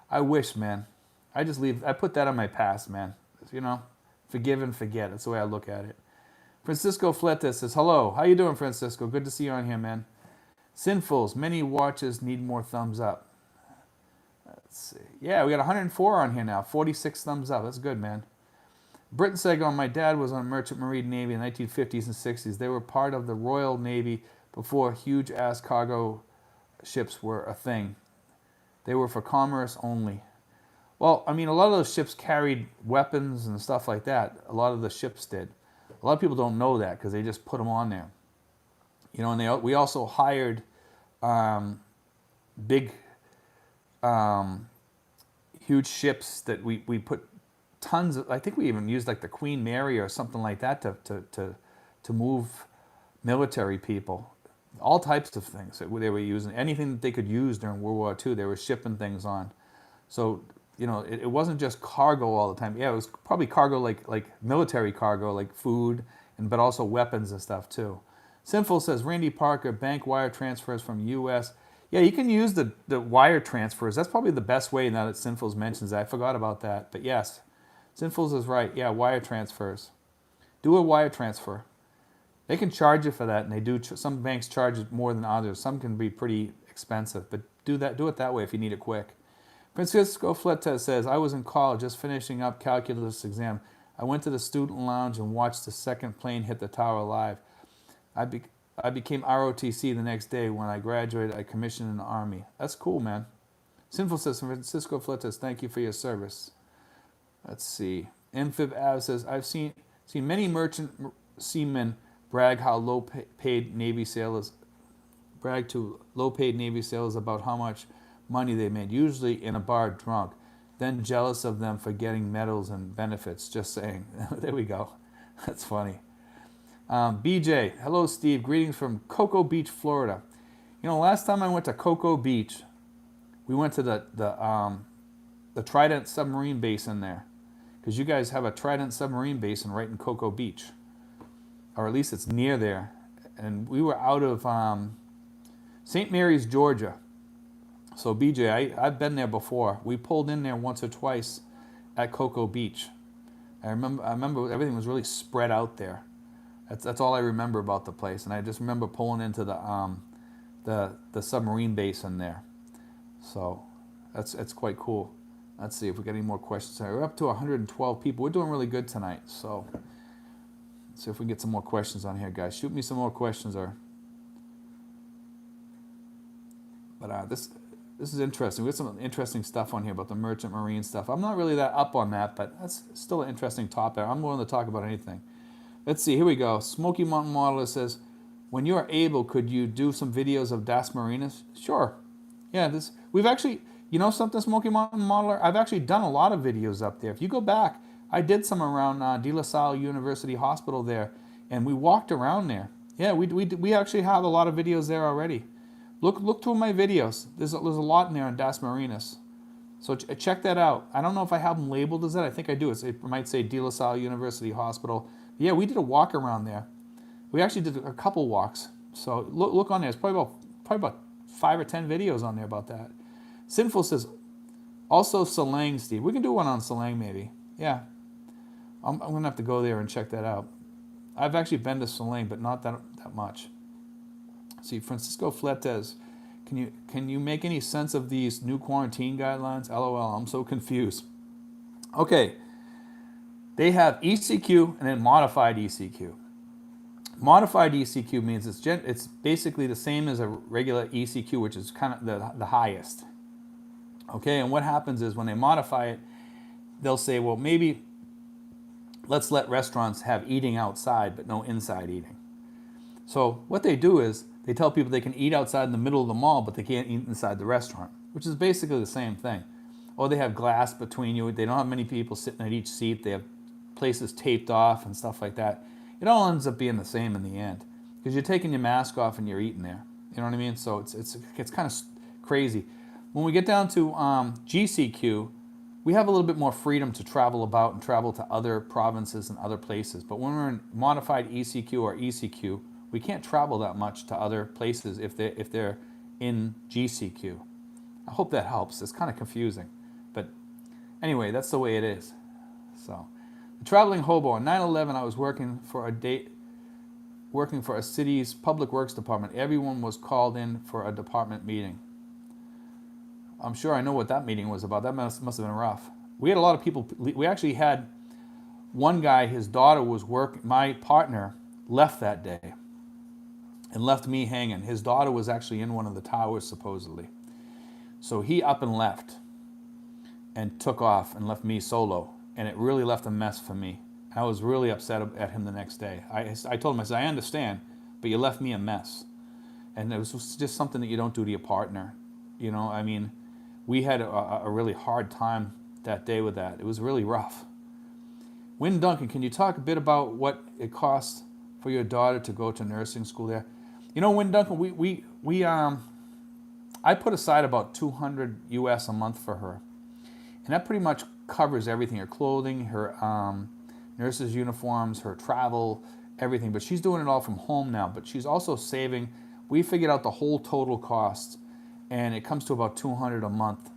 I wish, man. I put that on my past, man. You know, forgive and forget. That's the way I look at it. Francisco Fleta says, "Hello. How you doing, Francisco? Good to see you on here, man." Sinfuls, many watches need more thumbs up. Let's see. Yeah, we got 104 on here now. 46 thumbs up. That's good, man. Britain Saigon, my dad was on Merchant Marine Navy in the 1950s and 60s. They were part of the Royal Navy before huge-ass cargo ships were a thing. They were for commerce only. Well, I mean, a lot of those ships carried weapons and stuff like that. A lot of the ships did. A lot of people don't know that because they just put them on there. You know, and we also hired big, huge ships that we put tons of, I think we even used like the Queen Mary or something like that to move military people. All types of things that they were using. Anything that they could use during World War II, they were shipping things on. So, you know, it wasn't just cargo all the time. Yeah, it was probably cargo like military cargo, like food, but also weapons and stuff too. Sinful says, Randy Parker, bank wire transfers from U.S. Yeah, you can use the wire transfers. That's probably the best way now that Sinfuls mentions that. I forgot about that. But yes, Sinfuls is right. Yeah, wire transfers. Do a wire transfer. They can charge you for that, and they do. Some banks charge it more than others. Some can be pretty expensive, but do that. Do it that way if you need it quick. Francisco Fleta says, I was in college just finishing up calculus exam. I went to the student lounge and watched the second plane hit the tower live. I, be, I became ROTC the next day. When I graduated, I commissioned in the Army. That's cool, man. Sinful says, Francisco Fleta, thank you for your service. Let's see. Amphib Av says, I've seen many merchant seamen brag to low-paid Navy sailors about how much money they made, usually in a bar drunk, then jealous of them for getting medals and benefits. Just saying. There we go. That's funny. BJ, hello Steve, greetings from Cocoa Beach, Florida. You know, last time I went to Cocoa Beach, we went to the Trident submarine basin there, because you guys have a Trident submarine basin right in Cocoa Beach, or at least it's near there. And we were out of St. Mary's, Georgia. So BJ, I've been there before. We pulled in there once or twice at Cocoa Beach. I remember everything was really spread out there. That's all I remember about the place, and I just remember pulling into the submarine basin there. So that's quite cool. Let's see if we get any more questions. We're up to 112 people. We're doing really good tonight. So let's see if we can get some more questions on here, guys. Shoot me some more questions, But this is interesting. We got some interesting stuff on here about the merchant marine stuff. I'm not really that up on that, but that's still an interesting topic. I'm willing to talk about anything. Let's see. Here we go. Smoky Mountain Modeler says, when you are able, could you do some videos of Das Marinas? Sure. Yeah, we've actually, you know something, Smoky Mountain Modeler? I've actually done a lot of videos up there. If you go back, I did some around De La Salle University Hospital there, and we walked around there. Yeah, we actually have a lot of videos there already. Look through my videos. There's a lot in there on Das Marinas. So check that out. I don't know if I have them labeled as that. I think I do. It might say De La Salle University Hospital. Yeah, we did a walk around there. We actually did a couple walks. So look on there. It's probably about 5 or 10 videos on there about that. Sinful says, also Salang, Steve. We can do one on Salang maybe. Yeah. I'm going to have to go there and check that out. I've actually been to Salang, but not that much. See, Francisco Fletes, can you make any sense of these new quarantine guidelines? LOL, I'm so confused. Okay, they have ECQ and then modified ECQ. Modified ECQ means it's basically the same as a regular ECQ, which is kind of the highest. Okay, and what happens is when they modify it, they'll say, well, maybe let's let restaurants have eating outside, but no inside eating. So what they do is they tell people they can eat outside in the middle of the mall, but they can't eat inside the restaurant, which is basically the same thing. Or they have glass between you. They don't have many people sitting at each seat. They have places taped off and stuff like that. It all ends up being the same in the end because you're taking your mask off and you're eating there. You know what I mean? So it's kind of crazy. When we get down to GCQ, we have a little bit more freedom to travel about and travel to other provinces and other places. But when we're in modified ECQ or ECQ, we can't travel that much to other places if they're in GCQ. I hope that helps. It's kind of confusing. But anyway, that's the way it is. So, the traveling hobo. On 9/11, I was working for a city's public works department. Everyone was called in for a department meeting. I'm sure I know what that meeting was about. That must have been rough. We had a lot of people. We actually had one guy, his daughter was working. My partner left that day and left me hanging. His daughter was actually in one of the towers, supposedly. So he up and left and took off and left me solo. And it really left a mess for me. I was really upset at him the next day. I told him, I said, I understand, but you left me a mess. And it was just something that you don't do to your partner. You know, I mean, we had a really hard time that day with that. It was really rough. Wynn Duncan, can you talk a bit about what it costs for your daughter to go to nursing school there? You know, Wynn Duncan, I put aside about $200 US a month for her. And that pretty much covers everything, her clothing, her nurse's uniforms, her travel, everything. But she's doing it all from home now. But she's also saving. We figured out the whole total cost. and it comes to about $200 a month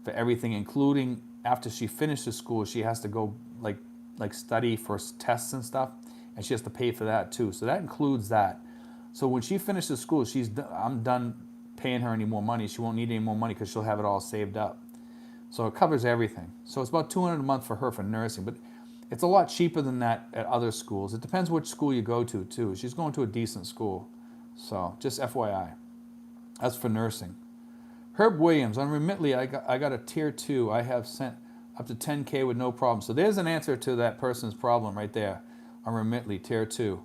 for everything, including after she finishes school, she has to go like study for tests and stuff, and she has to pay for that too. So that includes that. So when she finishes school, I'm done paying her any more money. She won't need any more money because she'll have it all saved up. So it covers everything. So it's about $200 a month for her for nursing, but it's a lot cheaper than that at other schools. It depends which school you go to too. She's going to a decent school. So just FYI. That's for nursing. Herb Williams, on Remitly, I got a tier 2. I have sent up to 10K with no problem. So there's an answer to that person's problem right there on Remitly, tier 2.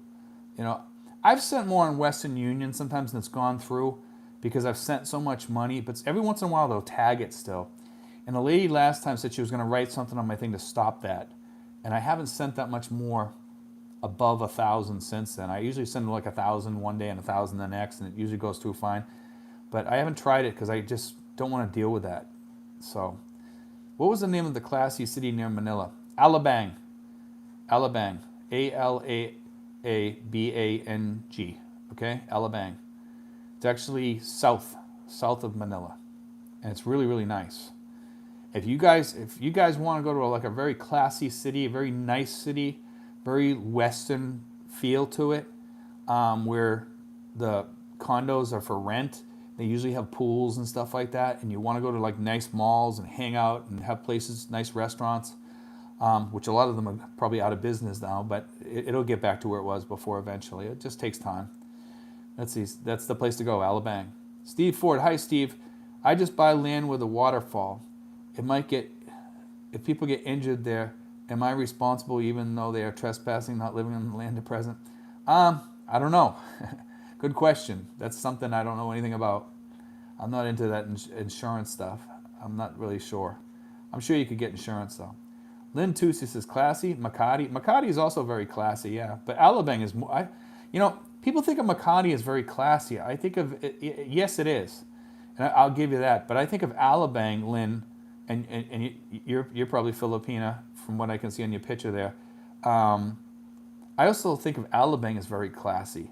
You know, I've sent more on Western Union sometimes and it's gone through because I've sent so much money, but every once in a while they'll tag it still. And the lady last time said she was going to write something on my thing to stop that. And I haven't sent that much more above 1,000 since then. I usually send like 1,000 one day and 1,000 the next, and it usually goes through fine. But I haven't tried it because I just don't want to deal with that. So, what was the name of the classy city near Manila? Alabang. Alabang. Alaabang. Okay? Alabang. It's actually south of Manila. And it's really, really nice. If you guys want to go to like a very classy city, a very nice city, very Western feel to it, where the condos are for rent, they usually have pools and stuff like that, and you want to go to like nice malls and hang out and have places, nice restaurants, which a lot of them are probably out of business now, but it'll get back to where it was before eventually. It just takes time. That's the place to go, Alabang. Steve Ford, hi Steve. I just buy land with a waterfall. If people get injured there, am I responsible even though they are trespassing, not living on the land at present? I don't know. Good question. That's something I don't know anything about. I'm not into that insurance stuff. I'm not really sure. I'm sure you could get insurance though. Lynn Tusi says classy. Makati. Makati is also very classy, yeah. But Alabang is more. People think of Makati as very classy. I think of yes, it is, and I'll give you that. But I think of Alabang, Lynn, and you're probably Filipina from what I can see on your picture there. I also think of Alabang as very classy.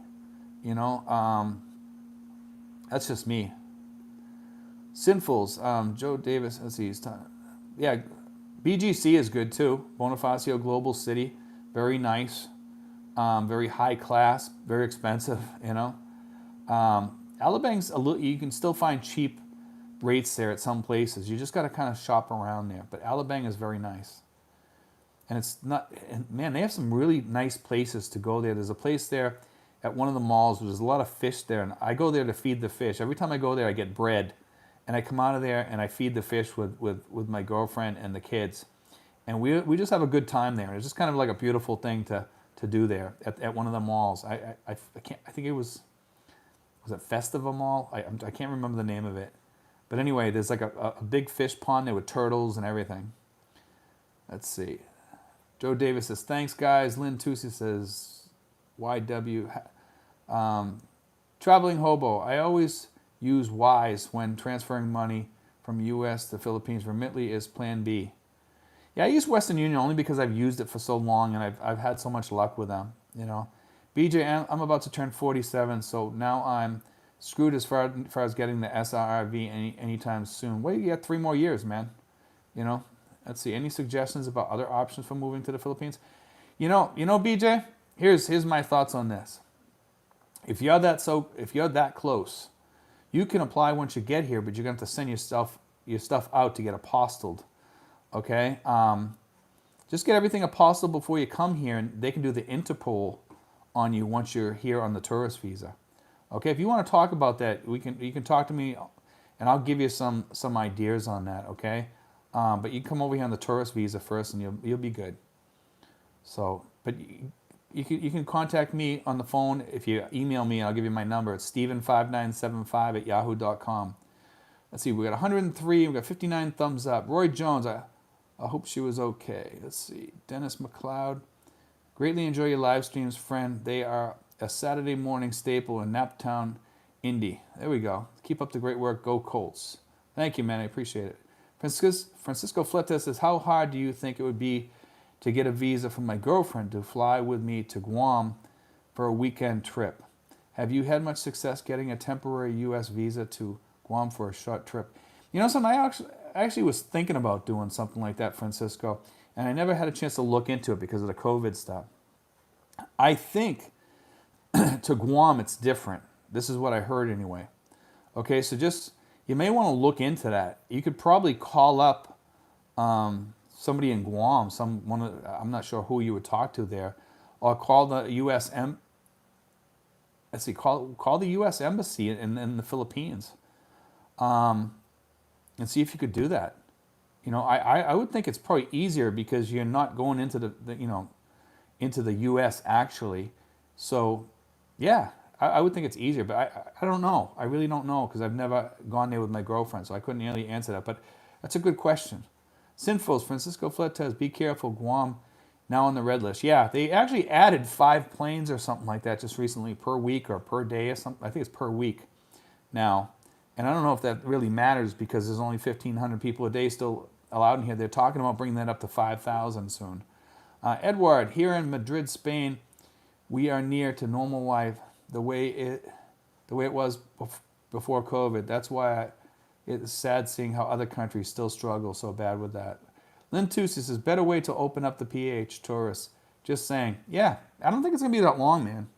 That's just me. Sinfuls, Joe Davis, let's see, yeah, BGC is good too. Bonifacio Global City, very nice, very high class, very expensive, Alabang's you can still find cheap rates there at some places. You just got to kind of shop around there. But Alabang is very nice. And it's not, and man, they have some really nice places to go there. There's a place there at one of the malls where there's a lot of fish there, and I go there to feed the fish. Every time I go there, I get bread. And I come out of there and I feed the fish with my girlfriend and the kids. And we just have a good time there. It's just kind of like a beautiful thing to do there at one of the malls. I think it was it Festival Mall? I can't remember the name of it. But anyway, there's like a big fish pond there with turtles and everything. Let's see. Joe Davis says, thanks, guys. Lynn Tusi says, YW. Traveling hobo. I always use Wise when transferring money from U.S. to Philippines. Remitly is plan B. Yeah, I use Western Union only because I've used it for so long and I've had so much luck with them. BJ, I'm about to turn 47, so now I'm screwed as far as getting the SRV anytime soon. Well, you got 3 more years, man. Let's see. Any suggestions about other options for moving to the Philippines? BJ. Here's my thoughts on this. If you're that close, you can apply once you get here, but you're gonna have to send your stuff out to get apostilled. Okay. Just get everything apostilled before you come here, and they can do the Interpol on you once you're here on the tourist visa. Okay, if you want to talk about that, you can talk to me, and I'll give you some ideas on that. Okay, but you can come over here on the tourist visa first, and you'll be good. So, but you can contact me on the phone if you email me. I'll give you my number. It's Steven5975@yahoo.com. Let's see, we got 103. We got 59 thumbs up. Roy Jones, I hope she was okay. Let's see, Dennis McLeod. Greatly enjoy your live streams, friend. They are a Saturday morning staple in Naptown, Indy. There we go. Keep up the great work. Go Colts. Thank you, man. I appreciate it. Francisco Fleta says, how hard do you think it would be to get a visa from my girlfriend to fly with me to Guam for a weekend trip? Have you had much success getting a temporary U.S. visa to Guam for a short trip. You know something, I actually was thinking about doing something like that, Francisco, and I never had a chance to look into it because of the COVID stuff. I think to Guam it's different. This is what I heard anyway. Okay, so just, you may want to look into that. You could probably call up somebody in Guam, I'm not sure who you would talk to there, or call the call the U.S. Embassy in the Philippines, and see if you could do that. You know, I would think it's probably easier because you're not going into into the U.S. actually. So, yeah, I would think it's easier, but I don't know. I really don't know because I've never gone there with my girlfriend, so I couldn't really answer that. But that's a good question. Sinfuls, Francisco Fletes, be careful, Guam now on the red list. Yeah, they actually added 5 planes or something like that just recently per week or per day or something. I think it's per week now. And I don't know if that really matters because there's only 1,500 people a day still allowed in here. They're talking about bringing that up to 5,000 soon. Edward, here in Madrid, Spain, we are near to normal life the way it was before COVID. That's why it's sad seeing how other countries still struggle so bad with that. Lynn Tusi says, better way to open up the PH tourists. Just saying. Yeah, I don't think it's going to be that long, man.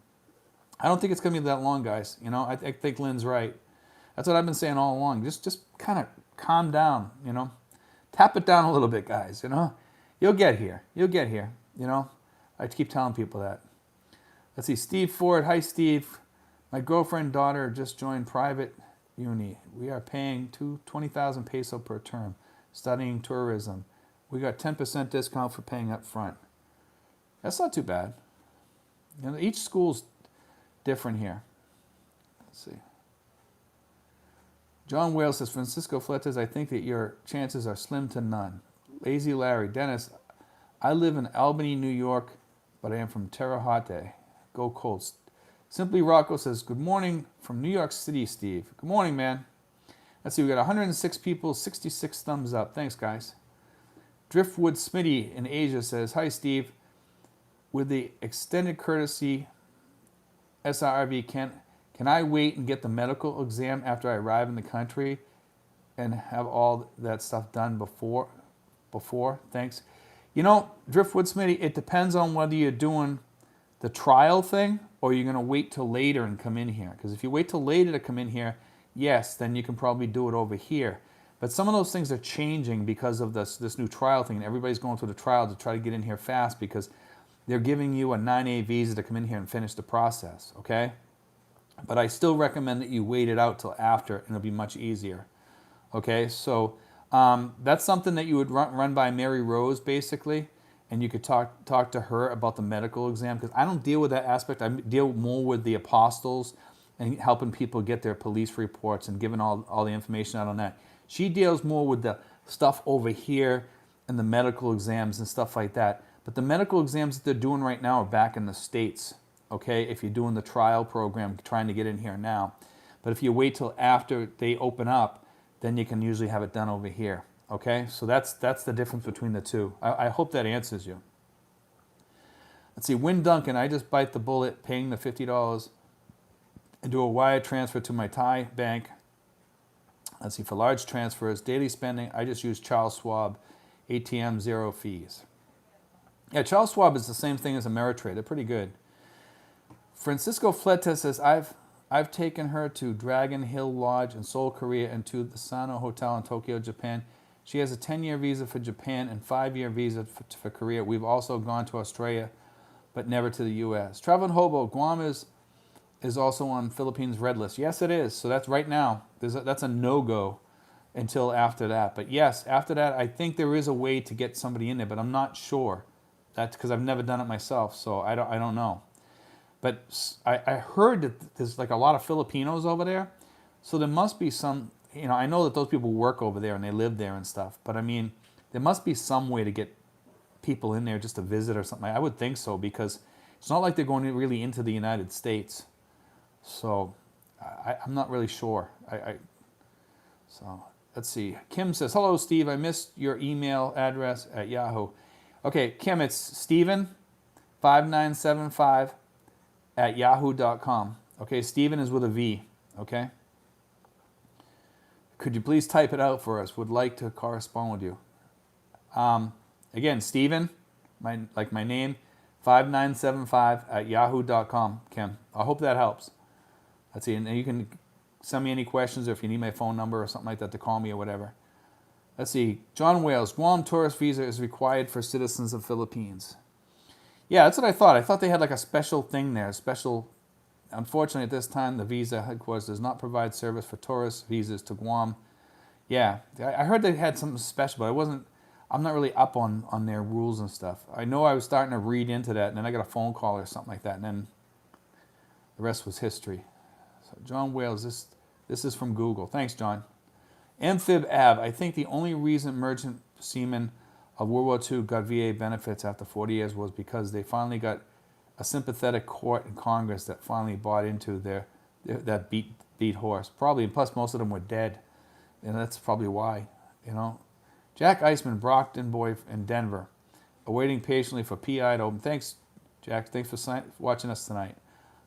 I don't think it's going to be that long, guys. You know, I think Lynn's right. That's what I've been saying all along. Just kind of calm down, you know. Tap it down a little bit, guys, you know. You'll get here. You'll get here, you know. I keep telling people that. Let's see, Steve Ford. Hi, Steve. My girlfriend and daughter just joined private uni. We are paying 20,000 peso per term, studying tourism. We got 10% discount for paying up front. That's not too bad. You know, each school's different here. Let's see. John Wales says, Francisco Fletes, I think that your chances are slim to none. Lazy Larry. Dennis, I live in Albany, New York, but I am from Terre Haute. Go Colts. Simply Rocco says, good morning from New York City, Steve. Good morning, man. Let's see, we got 106 people, 66 thumbs up. Thanks, guys. Driftwood Smitty in Asia says, hi, Steve. With the extended courtesy SRV, can I wait and get the medical exam after I arrive in the country and have all that stuff done before? Thanks. You know, Driftwood Smitty, it depends on whether you're doing the trial thing or you're going to wait till later and come in here. Because if you wait till later to come in here, yes, then you can probably do it over here. But some of those things are changing because of this new trial thing. And everybody's going through the trial to try to get in here fast because they're giving you a 9A visa to come in here and finish the process, okay? But I still recommend that you wait it out till after, and it'll be much easier. Okay, so that's something that you would run by Mary Rose, basically, and you could talk to her about the medical exam, because I don't deal with that aspect. I deal more with the apostles and helping people get their police reports and giving all the information out on that. She deals more with the stuff over here and the medical exams and stuff like that. But the medical exams that they're doing right now are back in the States. Okay, if you're doing the trial program, trying to get in here now. But if you wait till after they open up, then you can usually have it done over here. Okay, so that's the difference between the two. I hope that answers you. Let's see, Win Duncan, I just bite the bullet, paying the $50 and do a wire transfer to my Thai bank. Let's see, for large transfers, daily spending, I just use Charles Schwab, ATM, 0 fees. Yeah, Charles Schwab is the same thing as Ameritrade. They're pretty good. Francisco Fletes says, I've taken her to Dragon Hill Lodge in Seoul, Korea, and to the Sano Hotel in Tokyo, Japan. She has a 10-year visa for Japan and 5-year visa for Korea. We've also gone to Australia, but never to the U.S. Traveling Hobo, Guam is also on Philippines red list. Yes, it is. So that's right now. That's a no-go until after that. But yes, after that, I think there is a way to get somebody in there, but I'm not sure. That's because I've never done it myself, so I don't know. But I heard that there's like a lot of Filipinos over there, so there must be some, you know, I know that those people work over there and they live there and stuff, but I mean, there must be some way to get people in there just to visit or something. I would think so, because it's not like they're going really into the United States. So I'm not really sure. So let's see. Kim says, hello, Steve. I missed your email address at Yahoo. Okay, Kim, it's Steven5975 at yahoo.com. Okay, Steven is with a V. Okay. Could you please type it out for us? Would like to correspond with you. Again, Steven, my name, 5975 @yahoo.com, Kim. I hope that helps. Let's see, and you can send me any questions, or if you need my phone number or something like that to call me or whatever. Let's see, John Wales, Guam tourist visa is required for citizens of Philippines. Yeah, that's what I thought. I thought they had like a special thing there, unfortunately at this time, the visa headquarters does not provide service for tourist visas to Guam. Yeah, I heard they had something special, but I'm not really up on their rules and stuff. I know I was starting to read into that, and then I got a phone call or something like that, and then the rest was history. So John Wales, this is from Google. Thanks, John. Amphib Av, I think the only reason merchant seamen of World War II got VA benefits after 40 years was because they finally got a sympathetic court in Congress that finally bought into that beat horse. Probably, and plus most of them were dead, and that's probably why, you know. Jack Eisman, Brockton boy in Denver, awaiting patiently for PI to open. Thanks, Jack. Thanks for watching us tonight.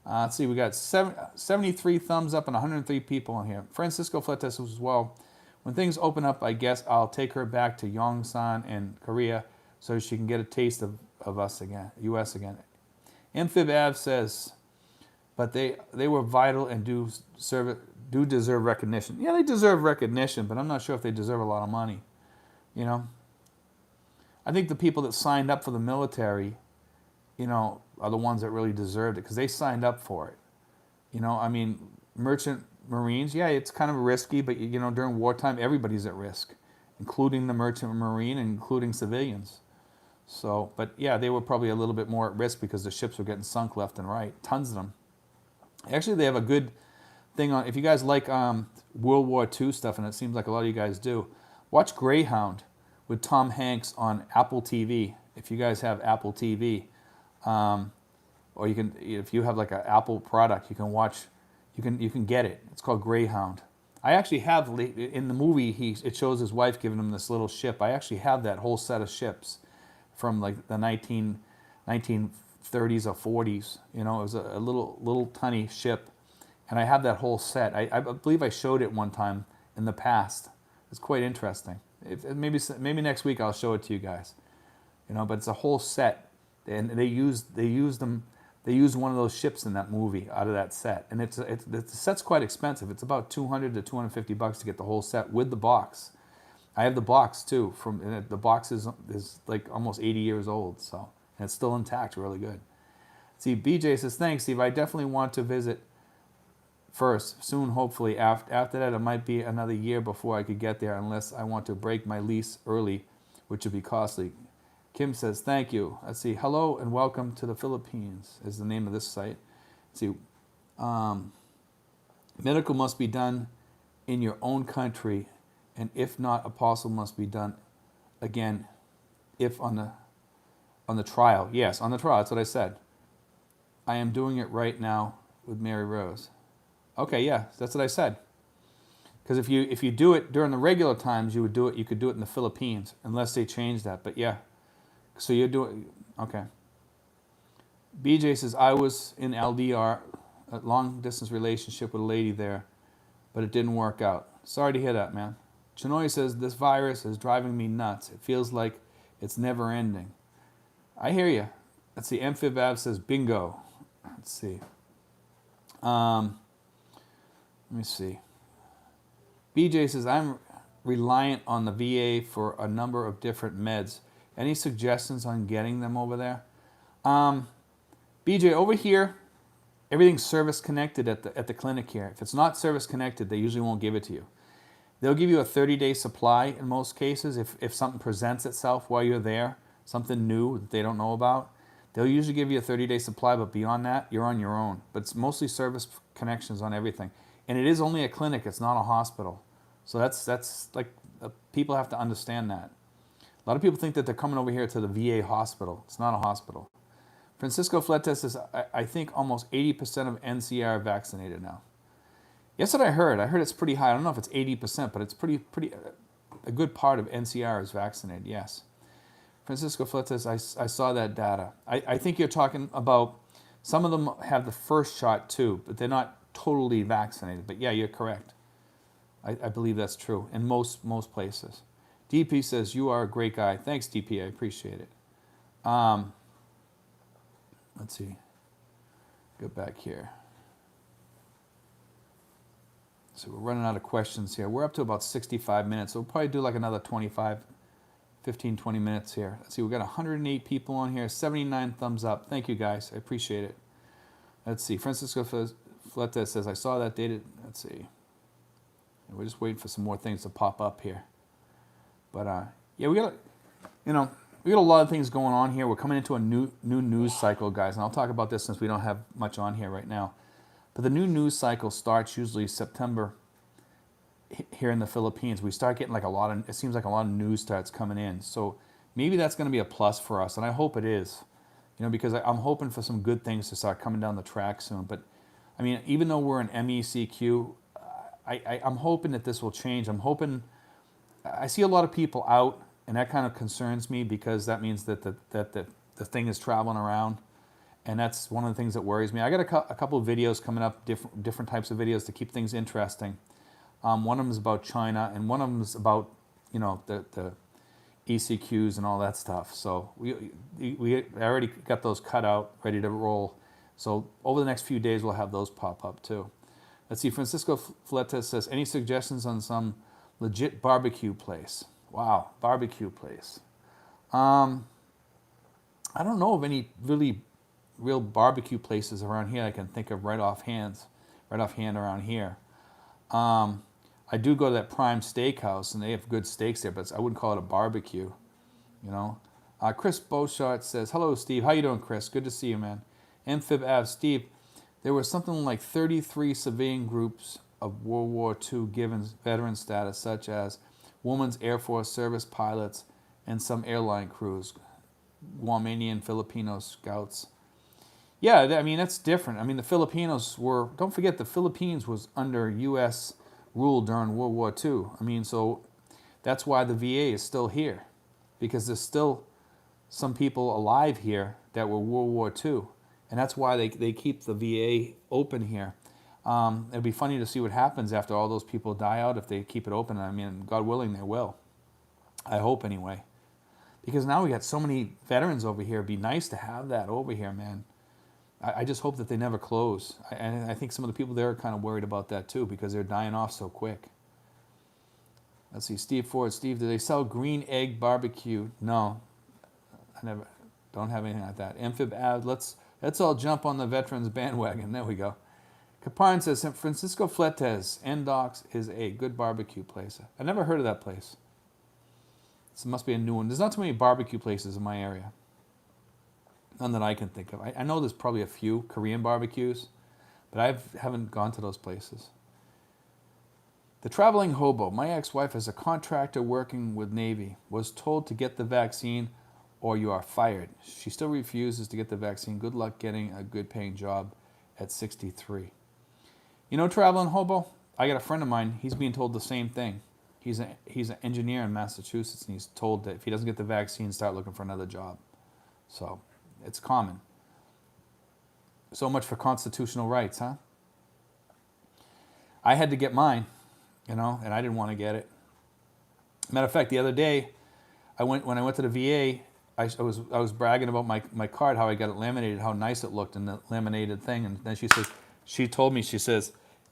Let's see, we got 73 thumbs up and 103 people in here. Francisco Fletes as well. When things open up, I guess I'll take her back to Yongsan in Korea so she can get a taste of us again, U.S. again. Amphib Av says, but they were vital and do deserve recognition. Yeah, they deserve recognition, but I'm not sure if they deserve a lot of money. You know, I think the people that signed up for the military, you know, are the ones that really deserved it because they signed up for it. You know, I mean, merchant Marines, yeah, it's kind of risky, but you know, during wartime, everybody's at risk, including the merchant Marine and including civilians. So, but yeah, they were probably a little bit more at risk because the ships were getting sunk left and right, tons of them. Actually, they have a good thing on, if you guys like World War II stuff, and it seems like a lot of you guys do, watch Greyhound with Tom Hanks on Apple TV. If you guys have Apple TV, or you can, if you have like an Apple product, you can watch, you can get it. It's called Greyhound. I actually have, in the movie, it shows his wife giving him this little ship. I actually have that whole set of ships from like the 1930s or 40s. You know, it was a little tiny ship, and I have that whole set. I believe I showed it one time in the past. It's quite interesting. Maybe next week I'll show it to you guys. You know, but it's a whole set, and they used one of those ships in that movie out of that set, and the set's quite expensive. It's about $200 to $250 to get the whole set with the box. I have the box too. The box is like almost 80 years old, so, and it's still intact, really good. See, BJ says, thanks, Steve. I definitely want to visit first, soon, hopefully. After that, it might be another year before I could get there, unless I want to break my lease early, which would be costly. Kim says, thank you. Let's see, hello and welcome to the Philippines is the name of this site. Let's see, medical must be done in your own country, and if not, apostle must be done again, if on the trial. Yes, on the trial, that's what I said. I am doing it right now with Mary Rose. Okay, yeah, that's what I said. Because if you do it during the regular times, you could do it in the Philippines, unless they change that. But yeah, so you're doing, okay. BJ says, I was in LDR, a long distance relationship with a lady there, but it didn't work out. Sorry to hear that, man. Chinoy says, this virus is driving me nuts. It feels like it's never ending. I hear you. Let's see, Amphib Av says, bingo. Let's see. Let me see. BJ says, I'm reliant on the VA for a number of different meds. Any suggestions on getting them over there? BJ, over here, everything's service connected at the clinic here. If it's not service connected, they usually won't give it to you. They'll give you a 30-day supply in most cases if something presents itself while you're there, something new that they don't know about. They'll usually give you a 30-day supply, but beyond that, you're on your own. But it's mostly service connections on everything. And it is only a clinic, it's not a hospital. So that's like, people have to understand that. A lot of people think that they're coming over here to the VA hospital. It's not a hospital. Francisco Fletes says, I think almost 80% of NCR are vaccinated now. Yes, what I heard. I heard it's pretty high. I don't know if it's 80%, but it's pretty a good part of NCR is vaccinated, yes. Francisco Fletes, I saw that data. I think you're talking about, some of them have the first shot too, but they're not totally vaccinated. But yeah, you're correct. I believe that's true in most places. DP says, you are a great guy. Thanks, DP. I appreciate it. Let's see. Go back here. So we're running out of questions here. We're up to about 65 minutes. So we'll probably do like another 15, 20 minutes here. Let's see. We've got 108 people on here. 79 thumbs up. Thank you, guys. I appreciate it. Let's see. Francisco Fleta says, I saw that dated. Let's see. We're just waiting for some more things to pop up here. But yeah, we got a lot of things going on here. We're coming into a new news cycle, guys, and I'll talk about this since we don't have much on here right now. But the new news cycle starts usually September here in the Philippines. We start getting it seems like a lot of news starts coming in. So maybe that's going to be a plus for us, and I hope it is. Because I'm hoping for some good things to start coming down the track soon. But I mean, even though we're an MECQ, I'm hoping that this will change. I see a lot of people out, and that kind of concerns me because that means that the thing is traveling around, and that's one of the things that worries me. I got a couple of videos coming up, different types of videos to keep things interesting. One of them is about China, and one of them is about the ECQs and all that stuff. So we already got those cut out, ready to roll. So over the next few days, we'll have those pop up too. Let's see. Francisco Fleta says, any suggestions on some legit barbecue place? Wow, barbecue place. I don't know of any real barbecue places around here I can think of right offhand around here. I do go to that Prime Steakhouse, and they have good steaks there, but I wouldn't call it a barbecue, Chris Beauchart says, hello, Steve. How you doing, Chris? Good to see you, man. Amphib Ave, Steve, there were something like 33 civilian groups of World War II given veteran status, such as Women's Air Force Service pilots and some airline crews, Guamanian Filipino scouts. Yeah, I mean, that's different. I mean, the Filipinos don't forget, the Philippines was under U.S. rule during World War II. I mean, so that's why the VA is still here, because there's still some people alive here that were World War II. And that's why they keep the VA open here. It'd be funny to see what happens after all those people die out if they keep it open. I mean, God willing, they will. I hope anyway. Because now we got so many veterans over here. It'd be nice to have that over here, man. I just hope that they never close. And I think some of the people there are kind of worried about that too, because they're dying off so quick. Let's see, Steve Ford. Steve, do they sell green egg barbecue? No, I don't have anything like that. Amphib Ave, let's all jump on the veterans bandwagon. There we go. Caparn says, San Francisco Fletes, Docks is a good barbecue place. I never heard of that place. This must be a new one. There's not too many barbecue places in my area. None that I can think of. I know there's probably a few Korean barbecues, but I haven't gone to those places. The traveling hobo. My ex-wife is a contractor working with Navy. Was told to get the vaccine or you are fired. She still refuses to get the vaccine. Good luck getting a good paying job at 63. Traveling hobo, I got a friend of mine, he's being told the same thing. He's an engineer in Massachusetts, and he's told that if he doesn't get the vaccine, start looking for another job. So it's common. So much for constitutional rights, huh? I had to get mine, and I didn't want to get it. Matter of fact, the other day, when I went to the VA, I was bragging about my card, how I got it laminated, how nice it looked in the laminated thing, and then she told me,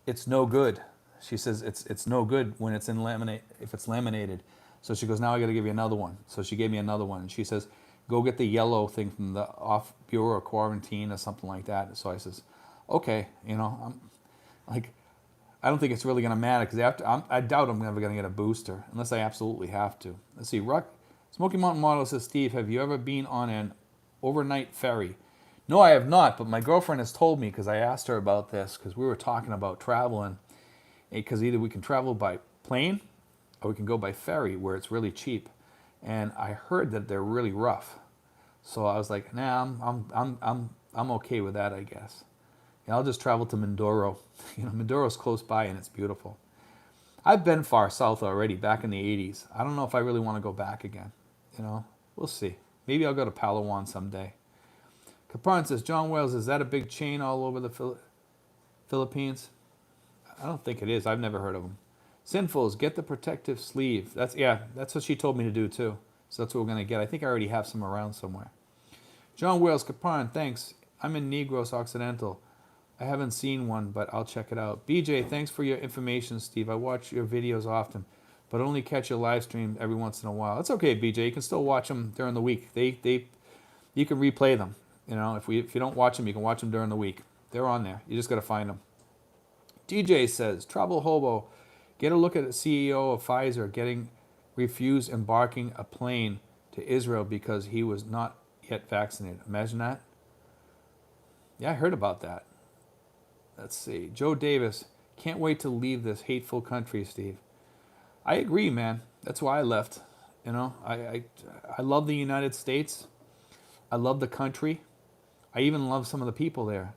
it's no good. She says it's no good when it's if it's laminated. So she goes, now I got to give you another one. So she gave me another one, and she says, go get the yellow thing from the off bureau quarantine or something like that. So I says, okay, I'm like, I don't think it's really going to matter because I doubt I'm never going to get a booster unless I absolutely have to. Let's see, Smoky Mountain Model says, Steve, have you ever been on an overnight ferry? No, I have not, but my girlfriend has told me because I asked her about this because we were talking about traveling, because either we can travel by plane or we can go by ferry where it's really cheap. And I heard that they're really rough. So I was like, nah, I'm okay with that, I guess. I'll just travel to Mindoro. Mindoro's close by and it's beautiful. I've been far south already, back in the 80s. I don't know if I really want to go back again. We'll see. Maybe I'll go to Palawan someday. Caparn says, John Wales, is that a big chain all over the Philippines? I don't think it is. I've never heard of them. Sinfuls, get the protective sleeve. That's what she told me to do too. So that's what we're gonna get. I think I already have some around somewhere. John Wales, Capan, thanks. I'm in Negros Occidental. I haven't seen one, but I'll check it out. BJ, thanks for your information, Steve. I watch your videos often, but only catch your live stream every once in a while. It's okay, BJ. You can still watch them during the week. You can replay them. You know, if you don't watch them, you can watch them during the week. They're on there. You just got to find them. DJ says, Travel Hobo, get a look at the CEO of Pfizer getting refused embarking a plane to Israel because he was not yet vaccinated. Imagine that. Yeah, I heard about that. Let's see. Joe Davis, can't wait to leave this hateful country, Steve. I agree, man. That's why I left. You know, I love the United States. I love the country. I even love some of the people there.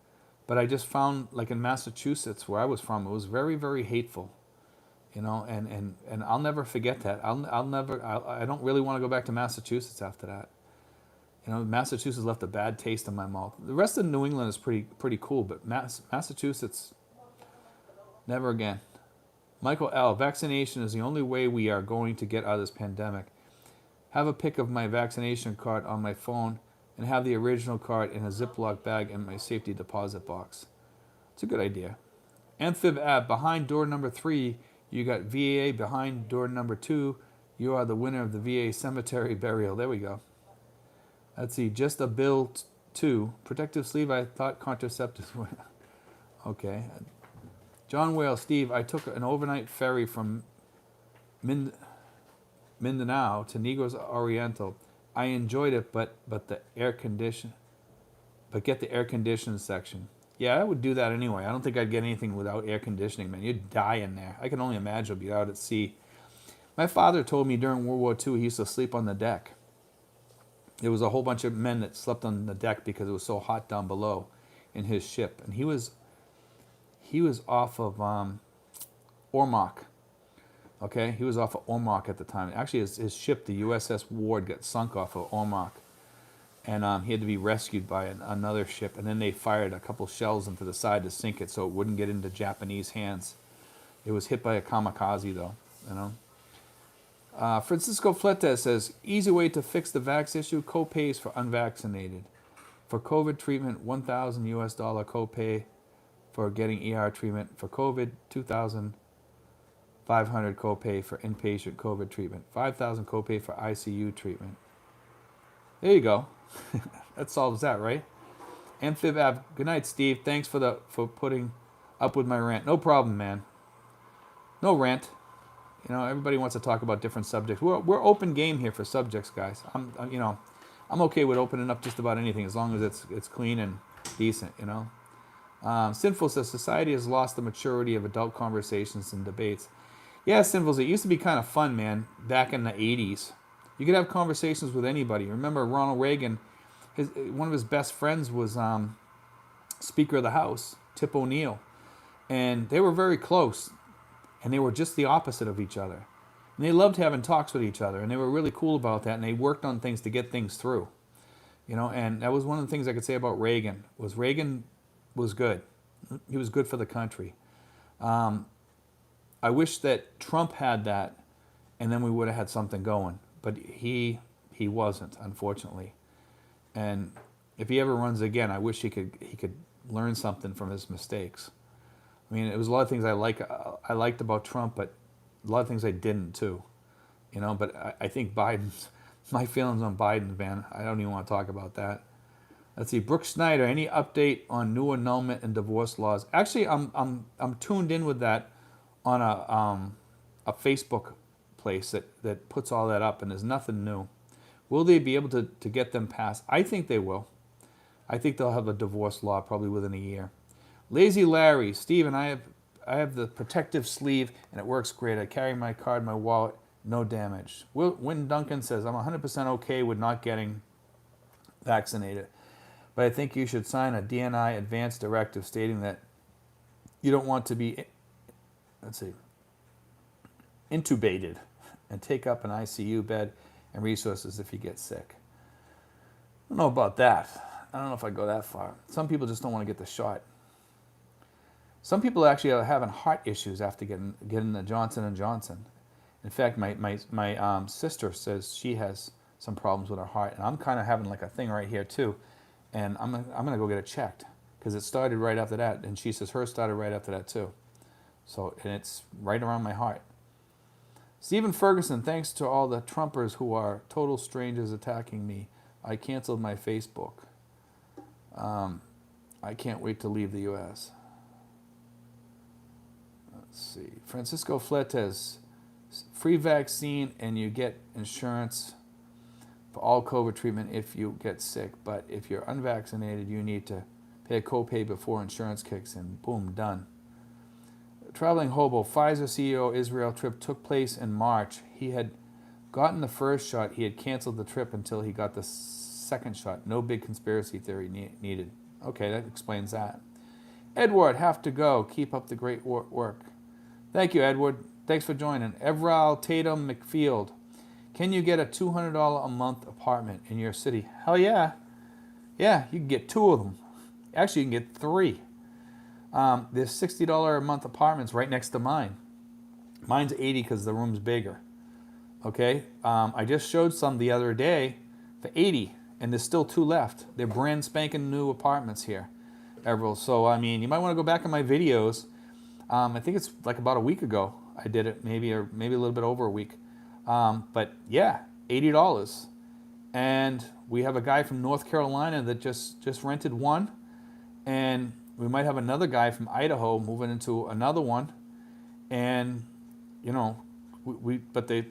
But I just found, like in Massachusetts, where I was from, it was very, very hateful. You know, and I'll never forget that. I don't really want to go back to Massachusetts after that. You know, Massachusetts left a bad taste in my mouth. The rest of New England is pretty cool, but Massachusetts, never again. Michael L., vaccination is the only way we are going to get out of this pandemic. Have a pic of my vaccination card on my phone and have the original card in a Ziploc bag in my safety deposit box. It's a good idea. Amphib Ab, behind door number 3, you got VA. Behind door number 2, you are the winner of the VA cemetery burial. There we go. Let's see, just a bill 2. Protective sleeve, I thought contraceptives were. Okay. John Wales, Steve, I took an overnight ferry from Mindanao to Negros Oriental. I enjoyed it, but get the air conditioned section. Yeah, I would do that anyway. I don't think I'd get anything without air conditioning, man. You'd die in there. I can only imagine being out at sea. My father told me during World War II he used to sleep on the deck. There was a whole bunch of men that slept on the deck because it was so hot down below in his ship. And he was off of Ormoc. Okay, he was off of Ormoc at the time. Actually, his ship, the USS Ward, got sunk off of Ormoc. And he had to be rescued by another ship. And then they fired a couple shells into the side to sink it so it wouldn't get into Japanese hands. It was hit by a kamikaze, though, you know. Francisco Fletes says, easy way to fix the vax issue, co-pays for unvaccinated. For COVID treatment, $1,000 US copay for getting ER treatment. For COVID, $2,500 copay for inpatient COVID treatment. $5,000 copay for ICU treatment. There you go. That solves that, right? Amphib Ab, good night, Steve. Thanks for putting up with my rant. No problem, man. No rant. You know, everybody wants to talk about different subjects. We're open game here for subjects, guys. I'm okay with opening up just about anything as long as it's clean and decent. You know. Sinful says society has lost the maturity of adult conversations and debates. Yeah, Sinful, it used to be kind of fun, man. Back in the '80s, you could have conversations with anybody. Remember Ronald Reagan? One of his best friends was Speaker of the House, Tip O'Neill, and they were very close. And they were just the opposite of each other. And they loved having talks with each other. And they were really cool about that. And they worked on things to get things through. You know, and that was one of the things I could say about Reagan. Reagan was good. He was good for the country. I wish that Trump had that. And then we would have had something going. But he wasn't, unfortunately. And if he ever runs again, I wish he could learn something from his mistakes. I mean, it was a lot of things I liked about Trump, but a lot of things I didn't too, you know. But I think my feelings on Biden, man, I don't even want to talk about that. Let's see, Brooke Snyder, any update on new annulment and divorce laws? Actually, I'm tuned in with that on a Facebook place that puts all that up, and there's nothing new. Will they be able to get them passed? I think they will. I think they'll have a divorce law probably within a year. Lazy Larry, Steven, I have the protective sleeve and it works great. I carry my card, my wallet, no damage. Wynn Duncan says, I'm 100% okay with not getting vaccinated, but I think you should sign a DNI advance directive stating that you don't want to be, intubated and take up an ICU bed and resources if you get sick. I don't know about that. I don't know if I'd go that far. Some people just don't want to get the shot. Some people actually are having heart issues after getting the Johnson and Johnson. In fact, my sister says she has some problems with her heart, and I'm kind of having like a thing right here too, and I'm gonna go get it checked because it started right after that, and she says hers started right after that too. So, and it's right around my heart. Stephen Ferguson, thanks to all the Trumpers who are total strangers attacking me, I canceled my Facebook. I can't wait to leave the U.S. Let's see. Francisco Fletes, free vaccine and you get insurance for all COVID treatment if you get sick. But if you're unvaccinated, you need to pay a copay before insurance kicks in. Boom, done. Traveling hobo, Pfizer CEO Israel trip took place in March. He had gotten the first shot. He had canceled the trip until he got the second shot. No big conspiracy theory needed. Okay, that explains that. Edward, have to go. Keep up the great work. Thank you, Edward. Thanks for joining. Everal Tatum McField, can you get a $200 a month apartment in your city? Hell yeah. Yeah, you can get 2 of them. Actually, you can get 3. There's $60 a month apartments right next to mine. Mine's $80 because the room's bigger. Okay, I just showed some the other day for $80, and there's still 2 left. They're brand spanking new apartments here, Everett. So I mean, you might want to go back in my videos. I think it's like about a week ago I did it, maybe a little bit over a week. But yeah, $80, and we have a guy from North Carolina that just rented one, and we might have another guy from Idaho moving into another one, and you know,